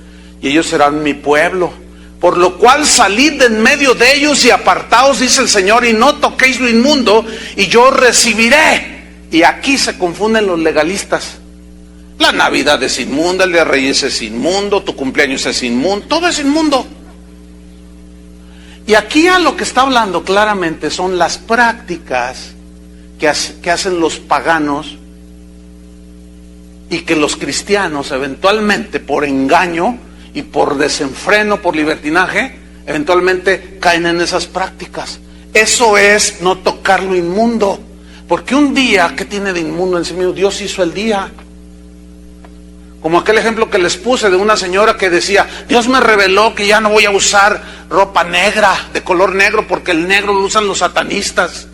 y ellos serán mi pueblo. Por lo cual salid de en medio de ellos y apartaos, dice el Señor, y no toquéis lo inmundo, y yo os recibiré. Y aquí se confunden los legalistas. La Navidad es inmunda, el Día de Reyes es inmundo, tu cumpleaños es inmundo, todo es inmundo. Y aquí a lo que está hablando claramente son las prácticas que hacen los paganos y que los cristianos eventualmente por engaño y por desenfreno, por libertinaje, eventualmente caen en esas prácticas. Eso es no tocar lo inmundo, porque un día, ¿qué tiene de inmundo en sí mismo? Dios hizo el día. Como aquel ejemplo que les puse de una señora que decía, Dios me reveló que ya no voy a usar ropa negra, de color negro, porque el negro lo usan los satanistas.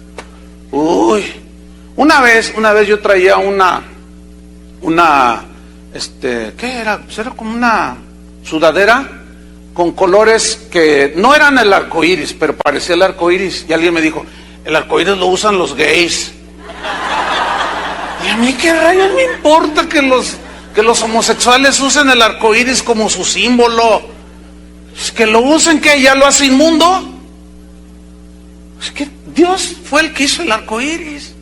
Uy, una vez yo traía ¿qué era? Pues era como una sudadera con colores que no eran el arco iris, pero parecía el arco iris. Y alguien me dijo, el arco iris lo usan los gays. Y a mí qué rayos me importa que los homosexuales usen el arco iris como su símbolo. Pues que lo usen, que ya lo hace inmundo. Es que Dios fue el que hizo el arco iris.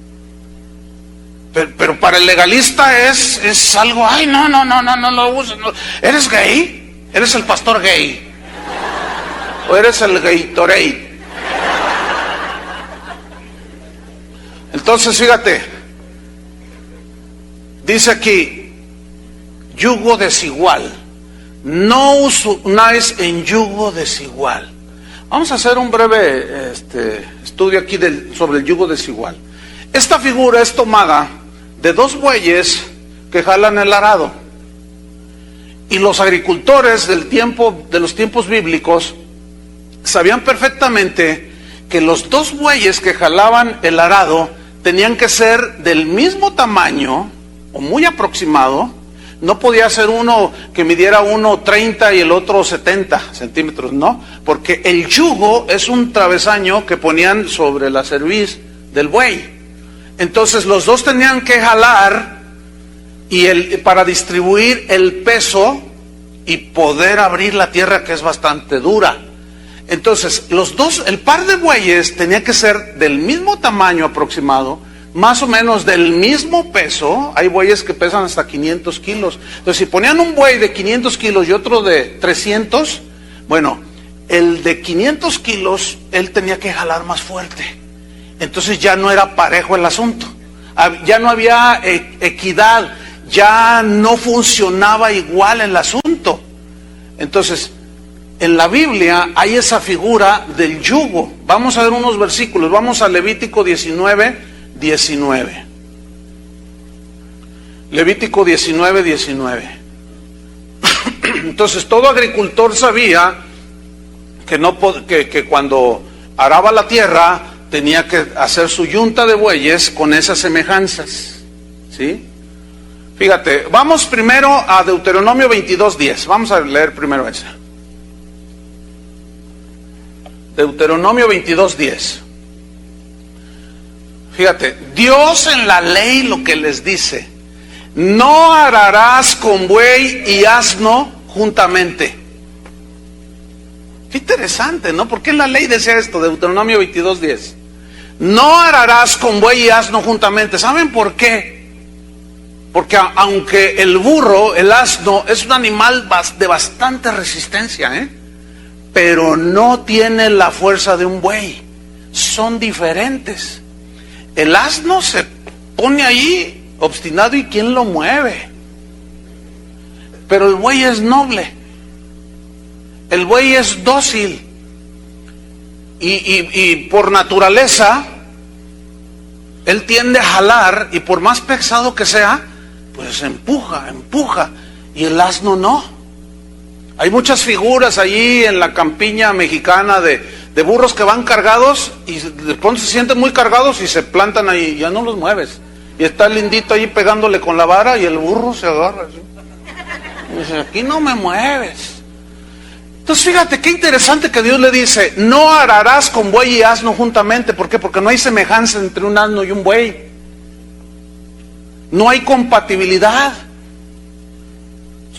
Pero para el legalista es algo, ay, no lo uses. No. ¿Eres gay? ¿Eres el pastor gay? ¿O eres el Gatorade? Entonces, fíjate, dice aquí, yugo desigual. No os unáis en yugo desigual. Vamos a hacer un breve estudio aquí sobre el yugo desigual. Esta figura es tomada de dos bueyes que jalan el arado. Y los agricultores de los tiempos bíblicos sabían perfectamente que los dos bueyes que jalaban el arado tenían que ser del mismo tamaño o muy aproximado, No podía ser uno que midiera 1,30 y el otro 70 centímetros, no, porque el yugo es un travesaño que ponían sobre la cerviz del buey. Entonces los dos tenían que jalar para distribuir el peso y poder abrir la tierra, que es bastante dura. Entonces los dos, el par de bueyes tenía que ser del mismo tamaño aproximado, más o menos del mismo peso. Hay bueyes que pesan hasta 500 kilos. Entonces, si ponían un buey de 500 kilos y otro de 300, bueno, el de 500 kilos, él tenía que jalar más fuerte. Entonces ya no era parejo el asunto. Ya no había equidad. Ya no funcionaba igual el asunto. Entonces, en la Biblia hay esa figura del yugo. Vamos a ver unos versículos. Vamos a Levítico 19. Levítico 19. Entonces todo agricultor sabía que cuando araba la tierra tenía que hacer su yunta de bueyes con esas semejanzas, ¿sí? Fíjate, vamos primero a Deuteronomio 22:10. Vamos a leer primero ese. Deuteronomio 22:10. Fíjate, Dios en la ley lo que les dice: no ararás con buey y asno juntamente. Qué interesante, ¿no? ¿Por qué en la ley decía esto? Deuteronomio 22:10. No ararás con buey y asno juntamente. ¿Saben por qué? Porque aunque el burro, el asno, es un animal de bastante resistencia, pero no tiene la fuerza de un buey. Son diferentes. El asno se pone ahí obstinado y ¿quién lo mueve? Pero el buey es noble. El buey es dócil. Y por naturaleza, él tiende a jalar, y por más pesado que sea, pues empuja. Y el asno no. Hay muchas figuras allí en la campiña mexicana de burros que van cargados y de pronto se sienten muy cargados y se plantan ahí, ya no los mueves. Y está el lindito ahí pegándole con la vara y el burro se agarra así. Y dice, aquí no me mueves. Entonces fíjate qué interesante que Dios le dice: no ararás con buey y asno juntamente. ¿Por qué? Porque no hay semejanza entre un asno y un buey. No hay compatibilidad.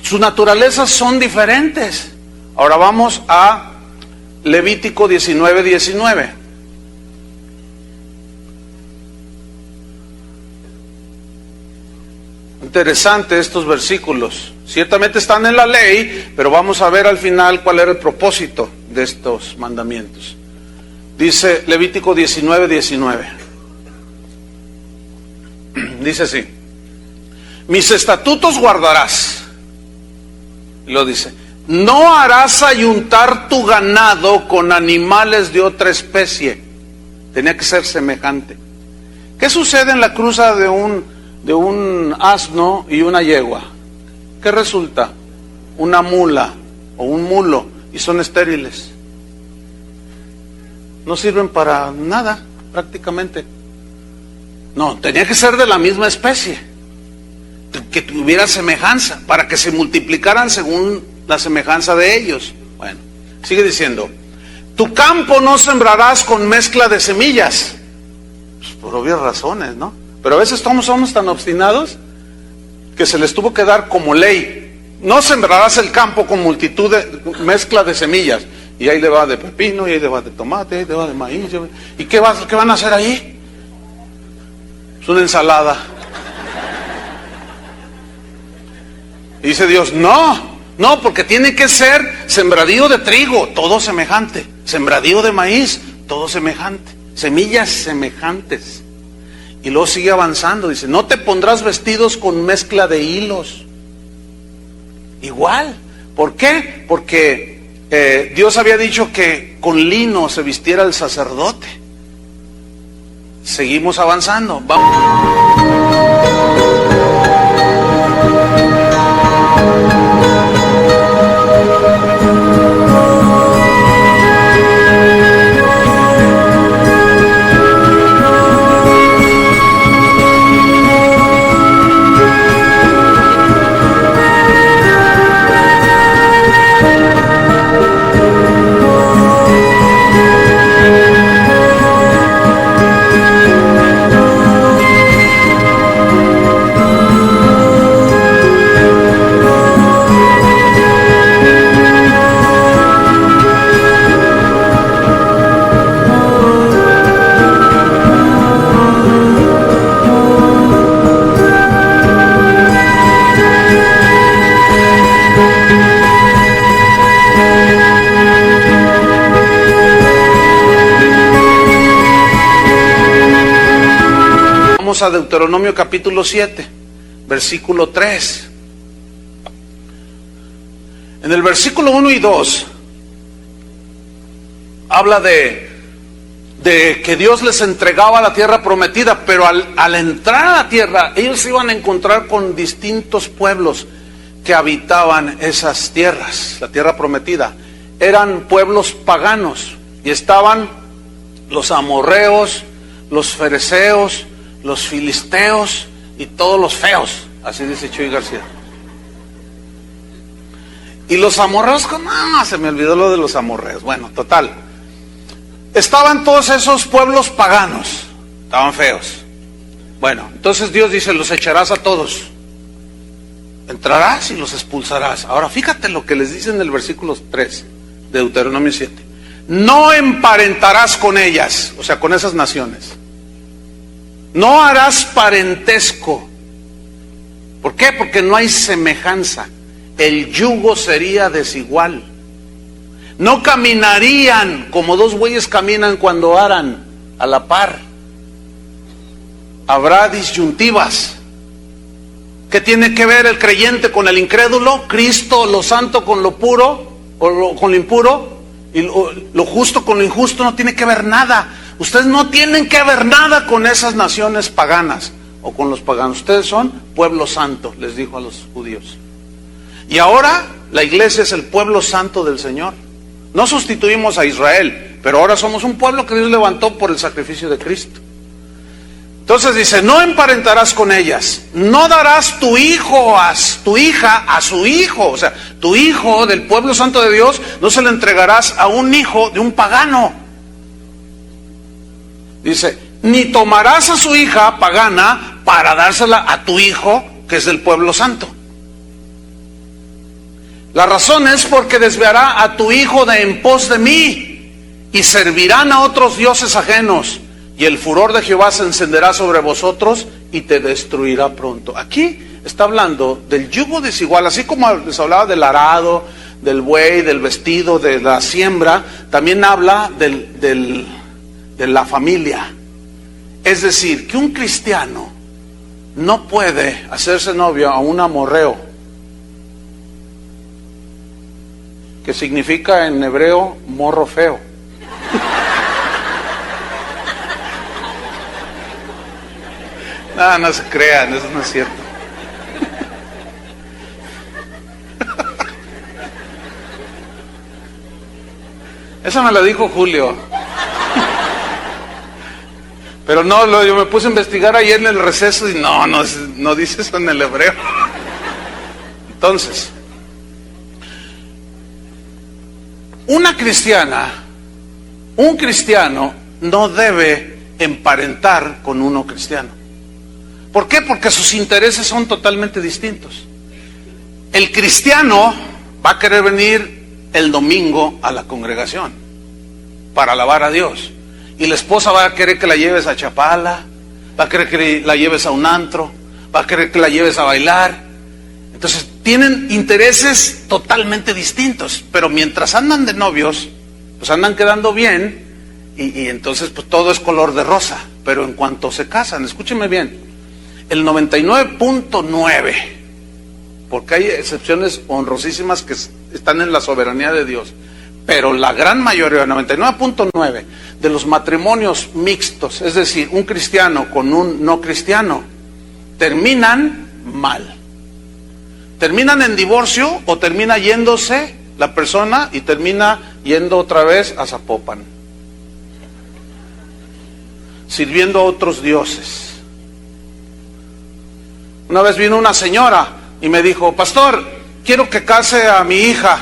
Sus naturalezas son diferentes. Ahora vamos a Levítico 19:19. Interesante estos versículos. Ciertamente están en la ley, pero vamos a ver al final cuál era el propósito de estos mandamientos. Dice Levítico 19:19. Dice así: mis estatutos guardarás. Y lo dice: no harás ayuntar tu ganado con animales de otra especie. Tenía que ser semejante. ¿Qué sucede en la cruza de un asno y una yegua? ¿Qué resulta? Una mula o un mulo, y son estériles. No sirven para nada, prácticamente. No, tenía que ser de la misma especie, que tuviera semejanza, para que se multiplicaran según la semejanza de ellos. Bueno, sigue diciendo: tu campo no sembrarás con mezcla de semillas. Pues por obvias razones, ¿no? Pero a veces somos tan obstinados que se les tuvo que dar como ley: no sembrarás el campo con multitud de mezcla de semillas. Y ahí le va de pepino, y ahí le va de tomate, y ahí le va de maíz. ¿Y qué van a hacer ahí? Es una ensalada. Y dice Dios: no, porque tiene que ser sembradío de trigo, todo semejante; sembradío de maíz, todo semejante; semillas semejantes. Y luego sigue avanzando, dice: no te pondrás vestidos con mezcla de hilos. Igual. ¿Por qué? Porque Dios había dicho que con lino se vistiera el sacerdote. Seguimos avanzando. Vamos. a Deuteronomio capítulo 7, versículo 3. En el versículo 1 y 2 habla de que Dios les entregaba la tierra prometida, pero al entrar a la tierra, ellos se iban a encontrar con distintos pueblos que habitaban esas tierras, la tierra prometida. Eran pueblos paganos, y estaban los amorreos, los fereceos, los filisteos y todos los feos, así dice Chuy García. Y los amorreos, se me olvidó lo de los amorreos. Bueno, total. Estaban todos esos pueblos paganos, estaban feos. Bueno, entonces Dios dice, los echarás a todos. Entrarás y los expulsarás. Ahora fíjate lo que les dice en el versículo 3 de Deuteronomio 7. No emparentarás con ellas, o sea, con esas naciones. No harás parentesco. ¿Por qué? Porque no hay semejanza. El yugo sería desigual. No caminarían como dos bueyes caminan cuando aran a la par. Habrá disyuntivas. ¿Qué tiene que ver el creyente con el incrédulo? Cristo, lo santo con lo puro, con lo impuro, y lo justo con lo injusto. No tiene que ver nada. Ustedes no tienen que ver nada con esas naciones paganas o con los paganos. Ustedes son pueblo santo, les dijo a los judíos. Y ahora la iglesia es el pueblo santo del Señor. No sustituimos a Israel, pero ahora somos un pueblo que Dios levantó por el sacrificio de Cristo. Entonces dice, no emparentarás con ellas, no darás tu hijo tu hija a su hijo. O sea, tu hijo del pueblo santo de Dios no se le entregarás a un hijo de un pagano. Dice, ni tomarás a su hija pagana para dársela a tu hijo que es del pueblo santo. La razón es porque desviará a tu hijo de en pos de mí, y servirán a otros dioses ajenos, y el furor de Jehová se encenderá sobre vosotros y te destruirá pronto. Aquí está hablando del yugo desigual, así como les hablaba del arado, del buey, del vestido, de la siembra, también habla de la familia. Es decir, que un cristiano no puede hacerse novio a un amorreo, que significa en hebreo morro feo. No se crean, eso no es cierto. Esa me la dijo Julio. Pero no, yo me puse a investigar ayer en el receso y no dice eso en el hebreo. Entonces, un cristiano no debe emparentar con uno cristiano. ¿Por qué? Porque sus intereses son totalmente distintos. El cristiano va a querer venir el domingo a la congregación para alabar a Dios. Y la esposa va a querer que la lleves a Chapala, va a querer que la lleves a un antro, va a querer que la lleves a bailar. Entonces tienen intereses totalmente distintos, pero mientras andan de novios, pues andan quedando bien, y entonces pues todo es color de rosa. Pero en cuanto se casan, escúcheme bien, el 99.9, porque hay excepciones honrosísimas que están en la soberanía de Dios, pero la gran mayoría, el 99.9 de los matrimonios mixtos, es decir, un cristiano con un no cristiano, terminan mal. Terminan en divorcio, o termina yéndose la persona y termina yendo otra vez a Zapopan, sirviendo a otros dioses. Una vez vino una señora y me dijo, pastor, quiero que case a mi hija.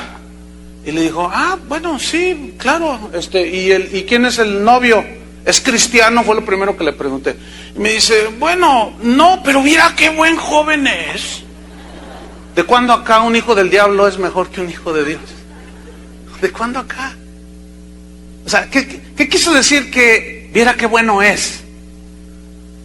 Y le dijo, bueno, sí, claro. ¿Y quién es el novio? ¿Es cristiano? Fue lo primero que le pregunté. Y me dice, bueno, no, pero mira qué buen joven es. ¿De cuándo acá un hijo del diablo es mejor que un hijo de Dios? ¿De cuándo acá? O sea, ¿qué quiso decir que viera qué bueno es?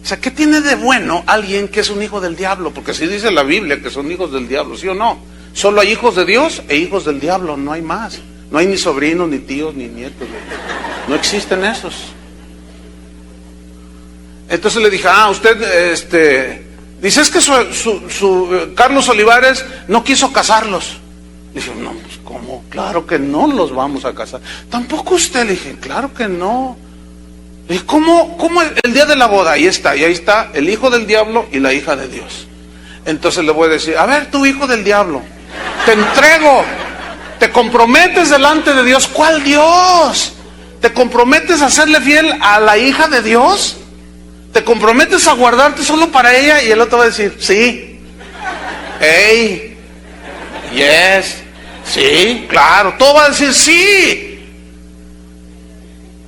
O sea, ¿qué tiene de bueno alguien que es un hijo del diablo? Porque así dice la Biblia que son hijos del diablo, ¿sí o no? Solo hay hijos de Dios e hijos del diablo, no hay más. No hay ni sobrinos, ni tíos, ni nietos. No existen esos. Entonces le dije, usted, dice, es que Carlos Olivares no quiso casarlos. Le dije, no, pues ¿cómo? Claro que no los vamos a casar. Tampoco usted. Le dije, claro que no. Le dije, ¿cómo el día de la boda? Y ahí está el hijo del diablo y la hija de Dios. Entonces le voy a decir, a ver, tú hijo del diablo, te entrego, te comprometes delante de Dios. ¿Cuál Dios? ¿Te comprometes a serle fiel a la hija de Dios? ¿Te comprometes a guardarte solo para ella? Y el otro va a decir, sí. Hey, yes, sí, claro. Todo va a decir sí.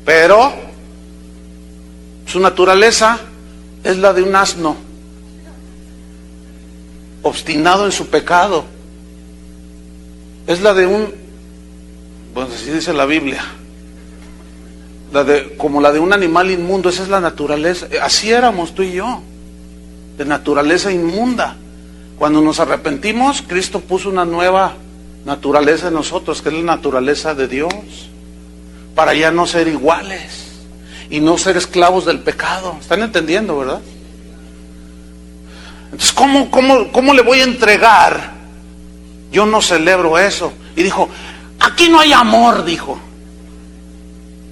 Pero su naturaleza es la de un asno, obstinado en su pecado. Es la de bueno, así dice la Biblia, como la de un animal inmundo. Esa es la naturaleza. Así éramos tú y yo, de naturaleza inmunda. Cuando nos arrepentimos, Cristo puso una nueva naturaleza en nosotros, que es la naturaleza de Dios, para ya no ser iguales y no ser esclavos del pecado. ¿Están entendiendo, verdad? Entonces, ¿cómo le voy a entregar? Yo no celebro eso. Y dijo, aquí no hay amor, dijo.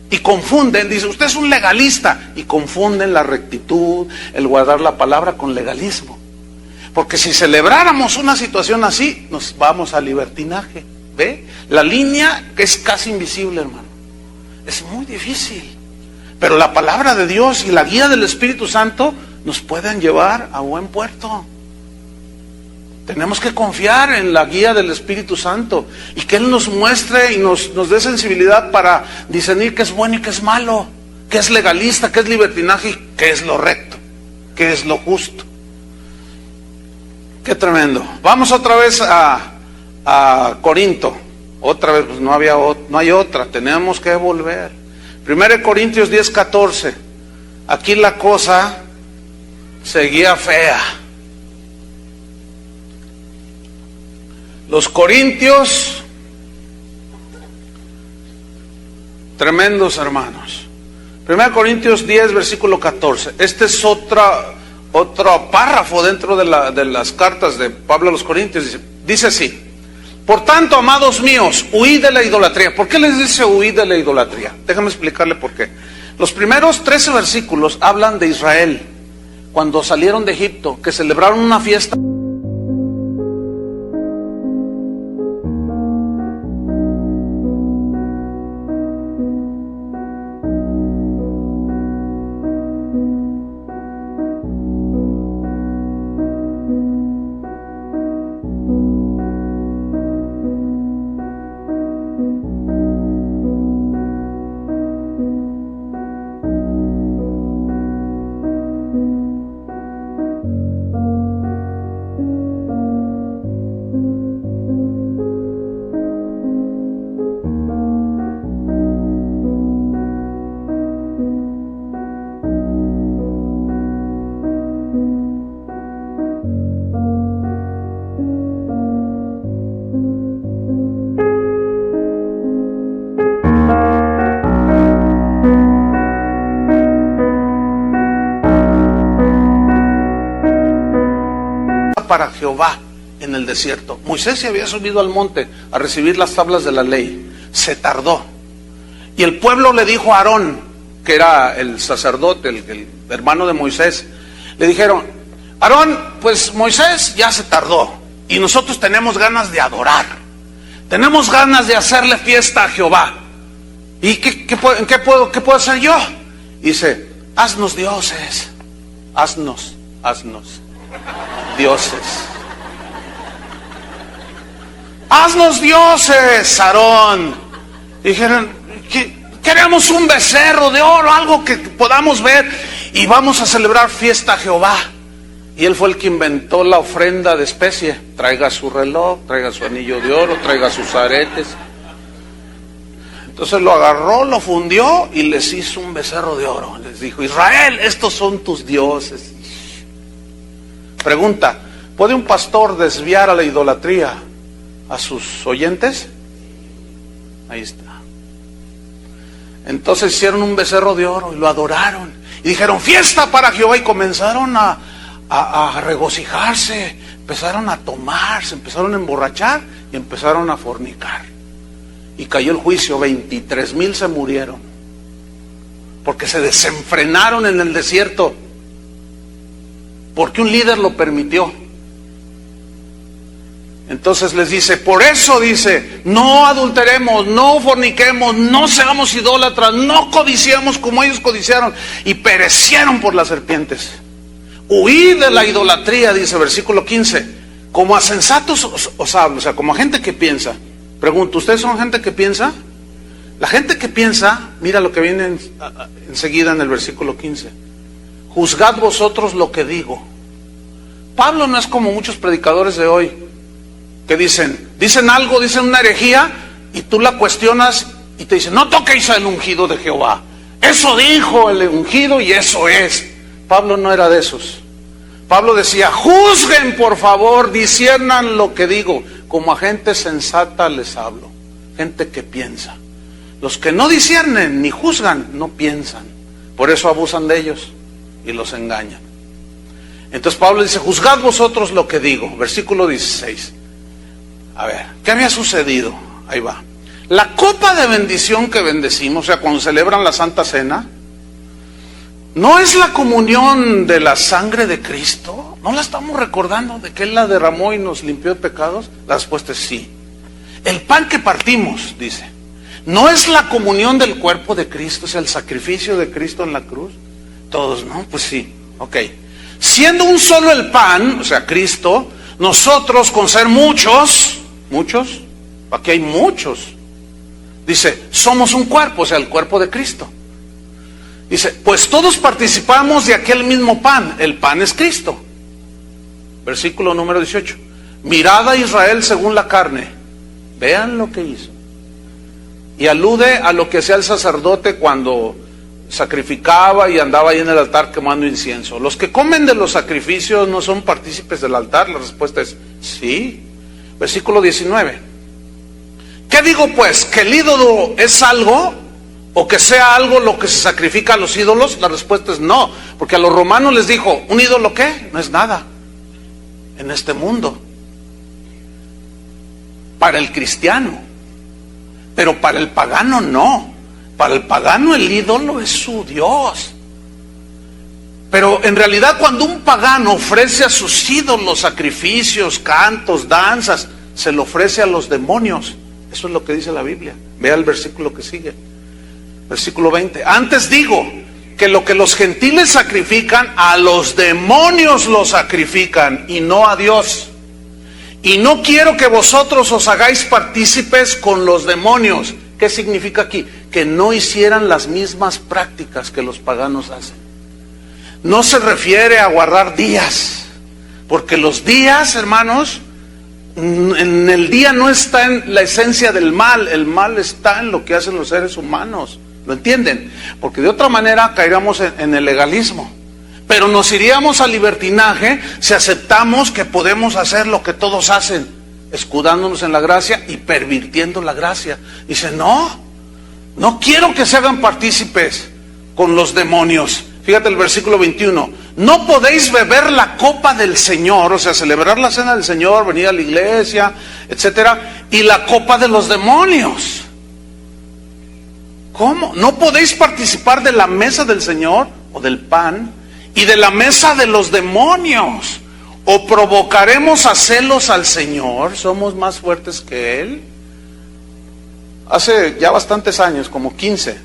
Y confunden, dice, usted es un legalista. Y confunden la rectitud, el guardar la palabra con legalismo. Porque si celebráramos una situación así, nos vamos al libertinaje. ¿Ve? La línea que es casi invisible, hermano. Es muy difícil. Pero la palabra de Dios y la guía del Espíritu Santo nos pueden llevar a buen puerto. Tenemos que confiar en la guía del Espíritu Santo y que Él nos muestre y nos dé sensibilidad para discernir qué es bueno y qué es malo, qué es legalista, qué es libertinaje y qué es lo recto, qué es lo justo. Qué tremendo. Vamos otra vez a Corinto. Otra vez, pues no hay otra, tenemos que volver. 1 Corintios 10:14. Aquí la cosa seguía fea. Los corintios, tremendos hermanos. 1 Corintios 10, versículo 14. Este es otro párrafo dentro de las cartas de Pablo a los Corintios. Dice así: por tanto, amados míos, huid de la idolatría. ¿Por qué les dice huid de la idolatría? Déjame explicarle por qué. Los primeros 13 versículos hablan de Israel, cuando salieron de Egipto, que celebraron una fiesta. Para Jehová en el desierto. Moisés se había subido al monte a recibir las tablas de la ley. Se tardó. Y el pueblo le dijo a Aarón, que era el sacerdote, el hermano de Moisés, le dijeron: Aarón, pues Moisés ya se tardó y nosotros tenemos ganas de adorar. Tenemos ganas de hacerle fiesta a Jehová. ¿Y qué puedo hacer yo? Dice: haznos dioses. Haznos dioses. Haznos dioses, Aarón. Dijeron: queremos un becerro de oro, algo que podamos ver, y vamos a celebrar fiesta a Jehová. Y él fue el que inventó la ofrenda de especie. Traiga su reloj, traiga su anillo de oro, traiga sus aretes. Entonces lo agarró, lo fundió y les hizo un becerro de oro. Les dijo: Israel, estos son tus dioses. Pregunta: ¿puede un pastor desviar a la idolatría a sus oyentes? Ahí está. Entonces hicieron un becerro de oro y lo adoraron. Y dijeron, fiesta para Jehová, y comenzaron a regocijarse, empezaron a tomar, se empezaron a emborrachar y empezaron a fornicar. Y cayó el juicio, 23,000 se murieron, porque se desenfrenaron en el desierto, porque un líder lo permitió. Entonces les dice, por eso dice, no adulteremos, no forniquemos, no seamos idólatras, no codiciemos como ellos codiciaron y perecieron por las serpientes. Huid de la idolatría, dice versículo 15. Como a sensatos os hablo, o sea, como a gente que piensa. Pregunto, ¿ustedes son gente que piensa? La gente que piensa, mira lo que viene enseguida en el versículo 15. Juzgad vosotros lo que digo. Pablo no es como muchos predicadores de hoy, que dicen algo, dicen una herejía, y tú la cuestionas y te dicen, no toquéis al ungido de Jehová. Eso dijo el ungido y eso es. Pablo no era de esos. Pablo decía, juzguen por favor, disciernan lo que digo. Como a gente sensata les hablo, gente que piensa. Los que no disciernen ni juzgan, no piensan. Por eso abusan de ellos y los engañan. Entonces Pablo dice, juzgad vosotros lo que digo. Versículo 16. A ver, ¿qué había sucedido? Ahí va. La copa de bendición que bendecimos, o sea, cuando celebran la Santa Cena, ¿no es la comunión de la sangre de Cristo? ¿No la estamos recordando de que Él la derramó y nos limpió de pecados? La respuesta es sí. El pan que partimos, dice, ¿no es la comunión del cuerpo de Cristo? Es el sacrificio de Cristo en la cruz. Todos, ¿no? Pues sí, ok. Siendo un solo el pan, o sea, Cristo, nosotros con ser muchos, aquí hay muchos, dice, somos un cuerpo, o sea, el cuerpo de Cristo. Dice, pues todos participamos de aquel mismo pan, el pan es Cristo. Versículo número 18. Mirad a Israel según la carne, vean lo que hizo. Y alude a lo que hacía el sacerdote cuando sacrificaba y andaba ahí en el altar quemando incienso. ¿Los que comen de los sacrificios no son partícipes del altar? La respuesta es sí. Versículo 19. ¿Qué digo pues? ¿Que el ídolo es algo? ¿O que sea algo lo que se sacrifica a los ídolos? La respuesta es no, porque a los romanos les dijo, ¿un ídolo qué? No es nada en este mundo. Para el cristiano, pero para el pagano no. Para el pagano el ídolo es su Dios. Pero en realidad cuando un pagano ofrece a sus ídolos sacrificios, cantos, danzas, se lo ofrece a los demonios. Eso es lo que dice la Biblia. Vea el versículo que sigue. Versículo 20. Antes digo que lo que los gentiles sacrifican, a los demonios lo sacrifican y no a Dios. Y no quiero que vosotros os hagáis partícipes con los demonios. ¿Qué significa aquí? Que no hicieran las mismas prácticas que los paganos hacen. No se refiere a guardar días, porque los días, hermanos, en el día no está en la esencia del mal, el mal está en lo que hacen los seres humanos. ¿Lo entienden? Porque de otra manera caeríamos en el legalismo. Pero nos iríamos al libertinaje si aceptamos que podemos hacer lo que todos hacen, escudándonos en la gracia y pervirtiendo la gracia. Dice, no quiero que se hagan partícipes con los demonios. Fíjate el versículo 21. No podéis beber la copa del Señor, o sea, celebrar la cena del Señor, venir a la iglesia, etcétera, y la copa de los demonios. ¿Cómo? ¿No podéis participar de la mesa del Señor o del pan y de la mesa de los demonios? ¿O provocaremos a celos al Señor? ¿Somos más fuertes que Él? Hace ya bastantes años, como 15,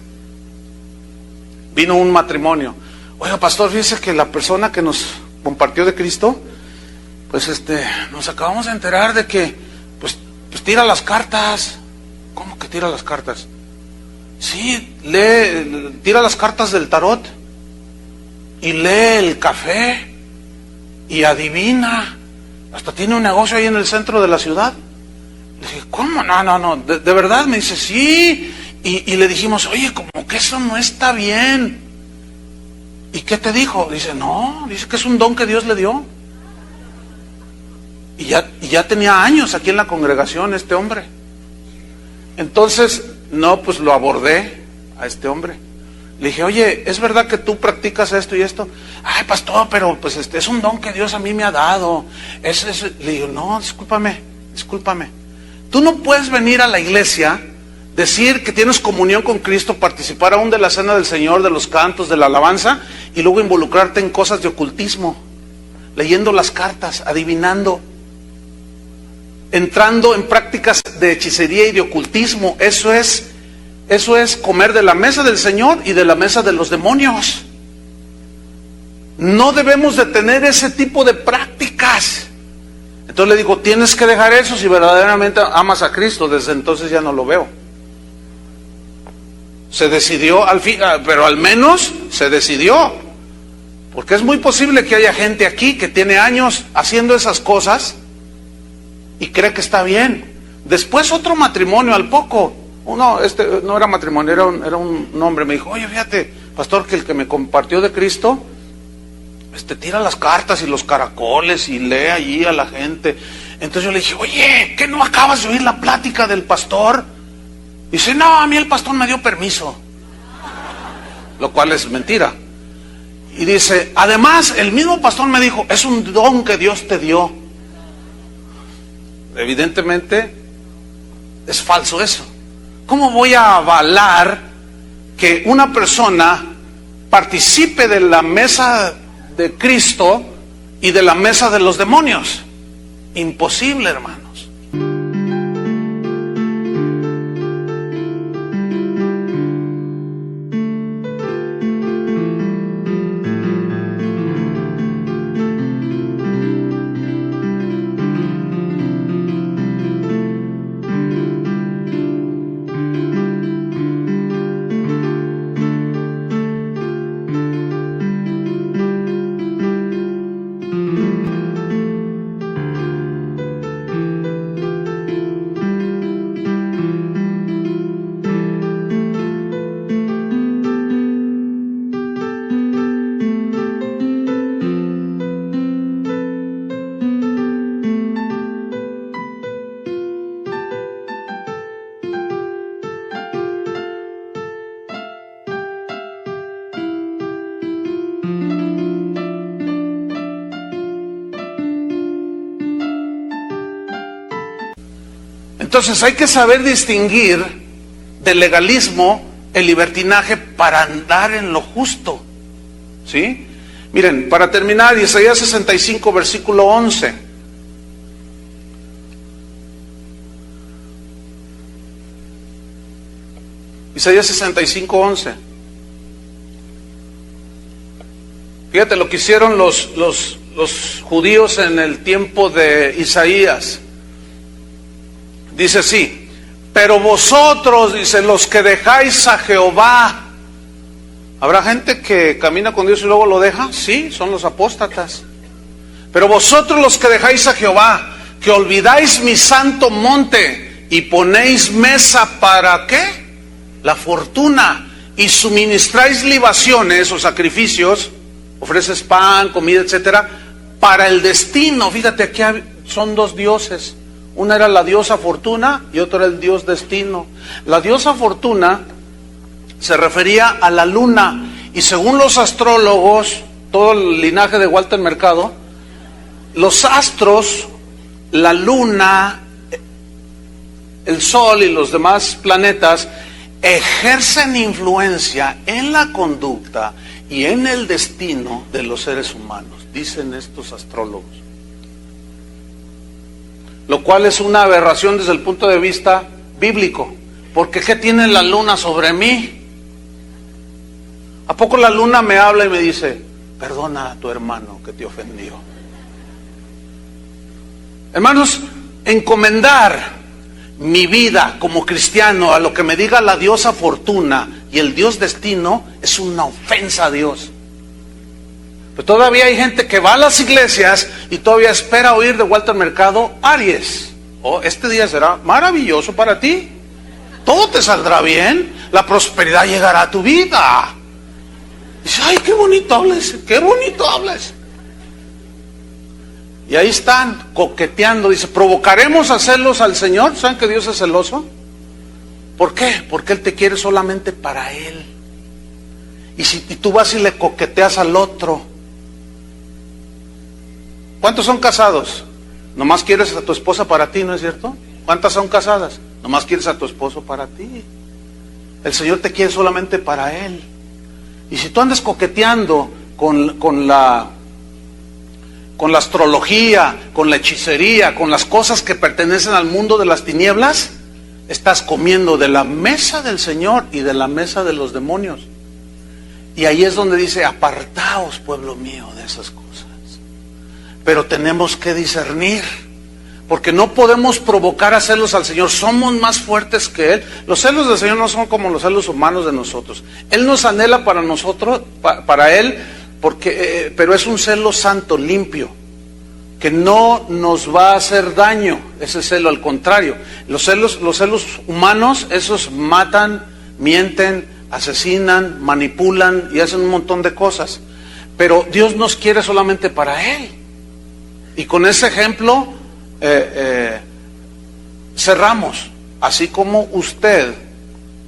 vino un matrimonio. Oiga, pastor, fíjese que la persona que nos compartió de Cristo, pues nos acabamos de enterar de que pues tira las cartas. ¿Cómo que tira las cartas? Sí, tira las cartas del tarot y lee el café y adivina. Hasta tiene un negocio ahí en el centro de la ciudad. Le dije, ¿cómo? No, de verdad. Me dice, sí. Y le dijimos, oye, como que eso no está bien. ¿Y qué te dijo? Dice, no, dice que es un don que Dios le dio. Y ya tenía años aquí en la congregación este hombre. Entonces, no, pues lo abordé a este hombre. Le dije, oye, ¿es verdad que tú practicas esto y esto? Ay, pastor, pero pues es un don que Dios a mí me ha dado. Le digo, no, discúlpame. Tú no puedes venir a la iglesia, decir que tienes comunión con Cristo, participar aún de la cena del Señor, de los cantos, de la alabanza, y luego involucrarte en cosas de ocultismo, leyendo las cartas, adivinando, entrando en prácticas de hechicería y de ocultismo. Eso es comer de la mesa del Señor y de la mesa de los demonios. No debemos de tener ese tipo de prácticas. Entonces le digo, tienes que dejar eso si verdaderamente amas a Cristo. Desde entonces ya no lo veo. Se decidió al fin, pero al menos se decidió. Porque es muy posible que haya gente aquí que tiene años haciendo esas cosas y cree que está bien. Después otro matrimonio al poco. No era matrimonio, era un hombre. Me dijo, oye, fíjate, pastor, que el que me compartió de Cristo, tira las cartas y los caracoles y lee allí a la gente. Entonces yo le dije, oye, ¿qué no acabas de oír la plática del pastor? Dice, no, a mí el pastor me dio permiso. Lo cual es mentira. Y dice, además, el mismo pastor me dijo, es un don que Dios te dio. Evidentemente, es falso eso. ¿Cómo voy a avalar que una persona participe de la mesa de Cristo y de la mesa de los demonios? Imposible, hermanos. Entonces hay que saber distinguir del legalismo el libertinaje para andar en lo justo. ¿Sí? Miren, para terminar, Isaías 65, versículo 11. Isaías 65, 11. Fíjate lo que hicieron los judíos en el tiempo de Isaías. Dice así, pero vosotros, dice, los que dejáis a Jehová. ¿Habrá gente que camina con Dios y luego lo deja? Sí, son los apóstatas. Pero vosotros los que dejáis a Jehová, que olvidáis mi santo monte y ponéis mesa para ¿qué? La fortuna, y suministráis libaciones o sacrificios, ofreces pan, comida, etcétera, para el destino. Fíjate, aquí son dos dioses. Una era la diosa Fortuna y otro era el dios Destino. La diosa Fortuna se refería a la luna, y según los astrólogos, todo el linaje de Walter Mercado, los astros, la luna, el sol y los demás planetas ejercen influencia en la conducta y en el destino de los seres humanos, dicen estos astrólogos. Lo cual es una aberración desde el punto de vista bíblico. Porque ¿qué tiene la luna sobre mí? ¿A poco la luna me habla y me dice, perdona a tu hermano que te ofendió? Hermanos, encomendar mi vida como cristiano a lo que me diga la diosa Fortuna y el dios Destino es una ofensa a Dios. Pero todavía hay gente que va a las iglesias y todavía espera oír de Walter Mercado, Aries, este día será maravilloso para ti, todo te saldrá bien, la prosperidad llegará a tu vida. Dice, ay, qué bonito hablas, qué bonito hablas. Y ahí están coqueteando. Dice, ¿provocaremos a celos al Señor? ¿Saben que Dios es celoso? ¿Por qué? Porque Él te quiere solamente para Él. y tú vas y le coqueteas al otro. ¿Cuántos son casados? Nomás quieres a tu esposa para ti, ¿no es cierto? ¿Cuántas son casadas? Nomás quieres a tu esposo para ti. El Señor te quiere solamente para Él. Y si tú andas coqueteando con la astrología, con la hechicería, con las cosas que pertenecen al mundo de las tinieblas, estás comiendo de la mesa del Señor y de la mesa de los demonios. Y ahí es donde dice: apartaos, pueblo mío, de esas cosas. Pero tenemos que discernir, porque no podemos provocar a celos al Señor. Somos más fuertes que Él. Los celos del Señor no son como los celos humanos de nosotros. Él nos anhela para nosotros, para Él, pero es un celo santo, limpio, que no nos va a hacer daño. Ese celo, al contrario. Los celos humanos, esos matan, mienten, asesinan, manipulan y hacen un montón de cosas. Pero Dios nos quiere solamente para Él. Y con ese ejemplo cerramos. Así como usted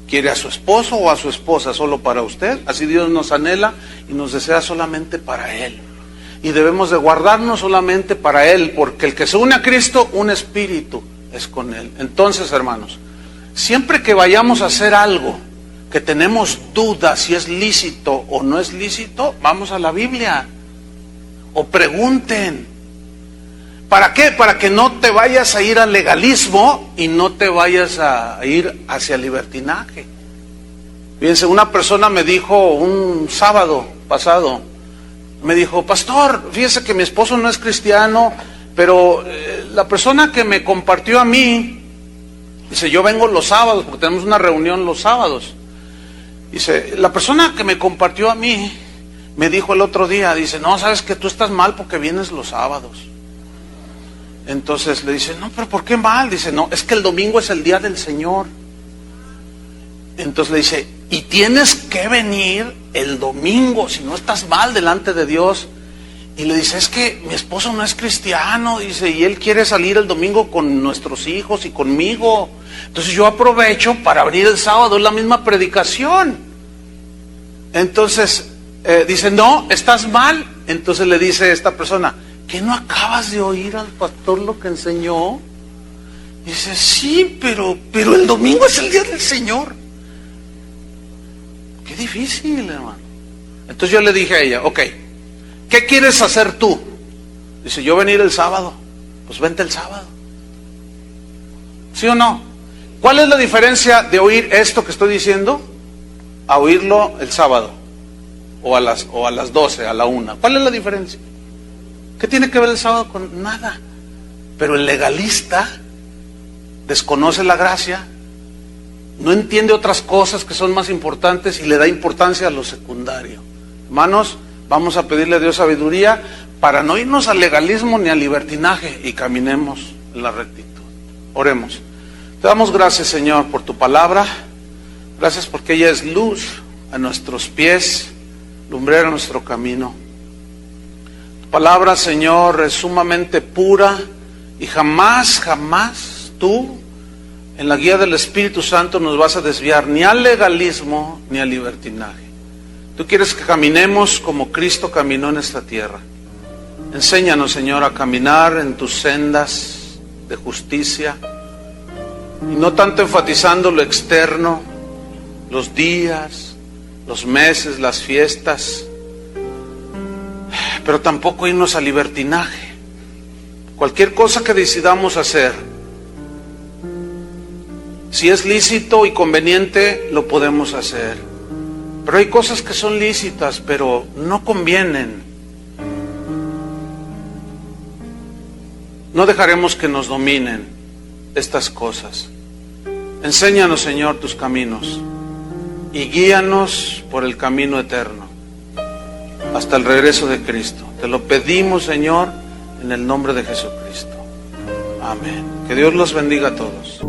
quiere a su esposo o a su esposa solo para usted, así Dios nos anhela y nos desea solamente para Él. Y debemos de guardarnos solamente para Él, porque el que se une a Cristo, un espíritu es con Él. Entonces, hermanos, siempre que vayamos a hacer algo que tenemos dudas si es lícito o no es lícito, vamos a la Biblia o pregunten. ¿Para qué? Para que no te vayas a ir al legalismo y no te vayas a ir hacia el libertinaje. Fíjense, una persona me dijo un sábado pasado, me dijo: pastor, fíjese que mi esposo no es cristiano, pero la persona que me compartió a mí, dice, yo vengo los sábados, porque tenemos una reunión los sábados. Dice, la persona que me compartió a mí, me dijo el otro día, dice, no, sabes que tú estás mal porque vienes los sábados. Entonces le dice, no, pero ¿por qué mal? Dice, no, es que el domingo es el día del Señor. Entonces le dice, y tienes que venir el domingo, si no estás mal delante de Dios. Y le dice, es que mi esposo no es cristiano, dice, y él quiere salir el domingo con nuestros hijos y conmigo. Entonces yo aprovecho para venir el sábado, es la misma predicación. Entonces dice, no, estás mal. Entonces le dice esta persona, ¿qué no acabas de oír al pastor lo que enseñó? Dice, sí, pero el domingo es el día del Señor. Qué difícil, hermano. Entonces yo le dije a ella, ok, ¿qué quieres hacer tú? Dice, yo venir el sábado. Pues vente el sábado. ¿Sí o no? ¿Cuál es la diferencia de oír esto que estoy diciendo a oírlo el sábado? O a las 12, a la 1. ¿Cuál es la diferencia? ¿Qué tiene que ver el sábado con nada? Pero el legalista desconoce la gracia, no entiende otras cosas que son más importantes y le da importancia a lo secundario. Hermanos, vamos a pedirle a Dios sabiduría para no irnos al legalismo ni al libertinaje y caminemos en la rectitud. Oremos. Te damos gracias, Señor, por tu palabra. Gracias porque ella es luz a nuestros pies, lumbrera a nuestro camino. Tu palabra, Señor, es sumamente pura y jamás tú, en la guía del Espíritu Santo, nos vas a desviar ni al legalismo ni al libertinaje. Tú quieres que caminemos como Cristo caminó en esta tierra. Enséñanos, Señor, a caminar en tus sendas de justicia y no tanto enfatizando lo externo, los días, los meses, las fiestas, pero tampoco irnos al libertinaje. Cualquier cosa que decidamos hacer, si es lícito y conveniente, lo podemos hacer. Pero hay cosas que son lícitas, pero no convienen. No dejaremos que nos dominen estas cosas. Enséñanos, Señor, tus caminos y guíanos por el camino eterno hasta el regreso de Cristo. Te lo pedimos, Señor, en el nombre de Jesucristo. Amén. Que Dios los bendiga a todos.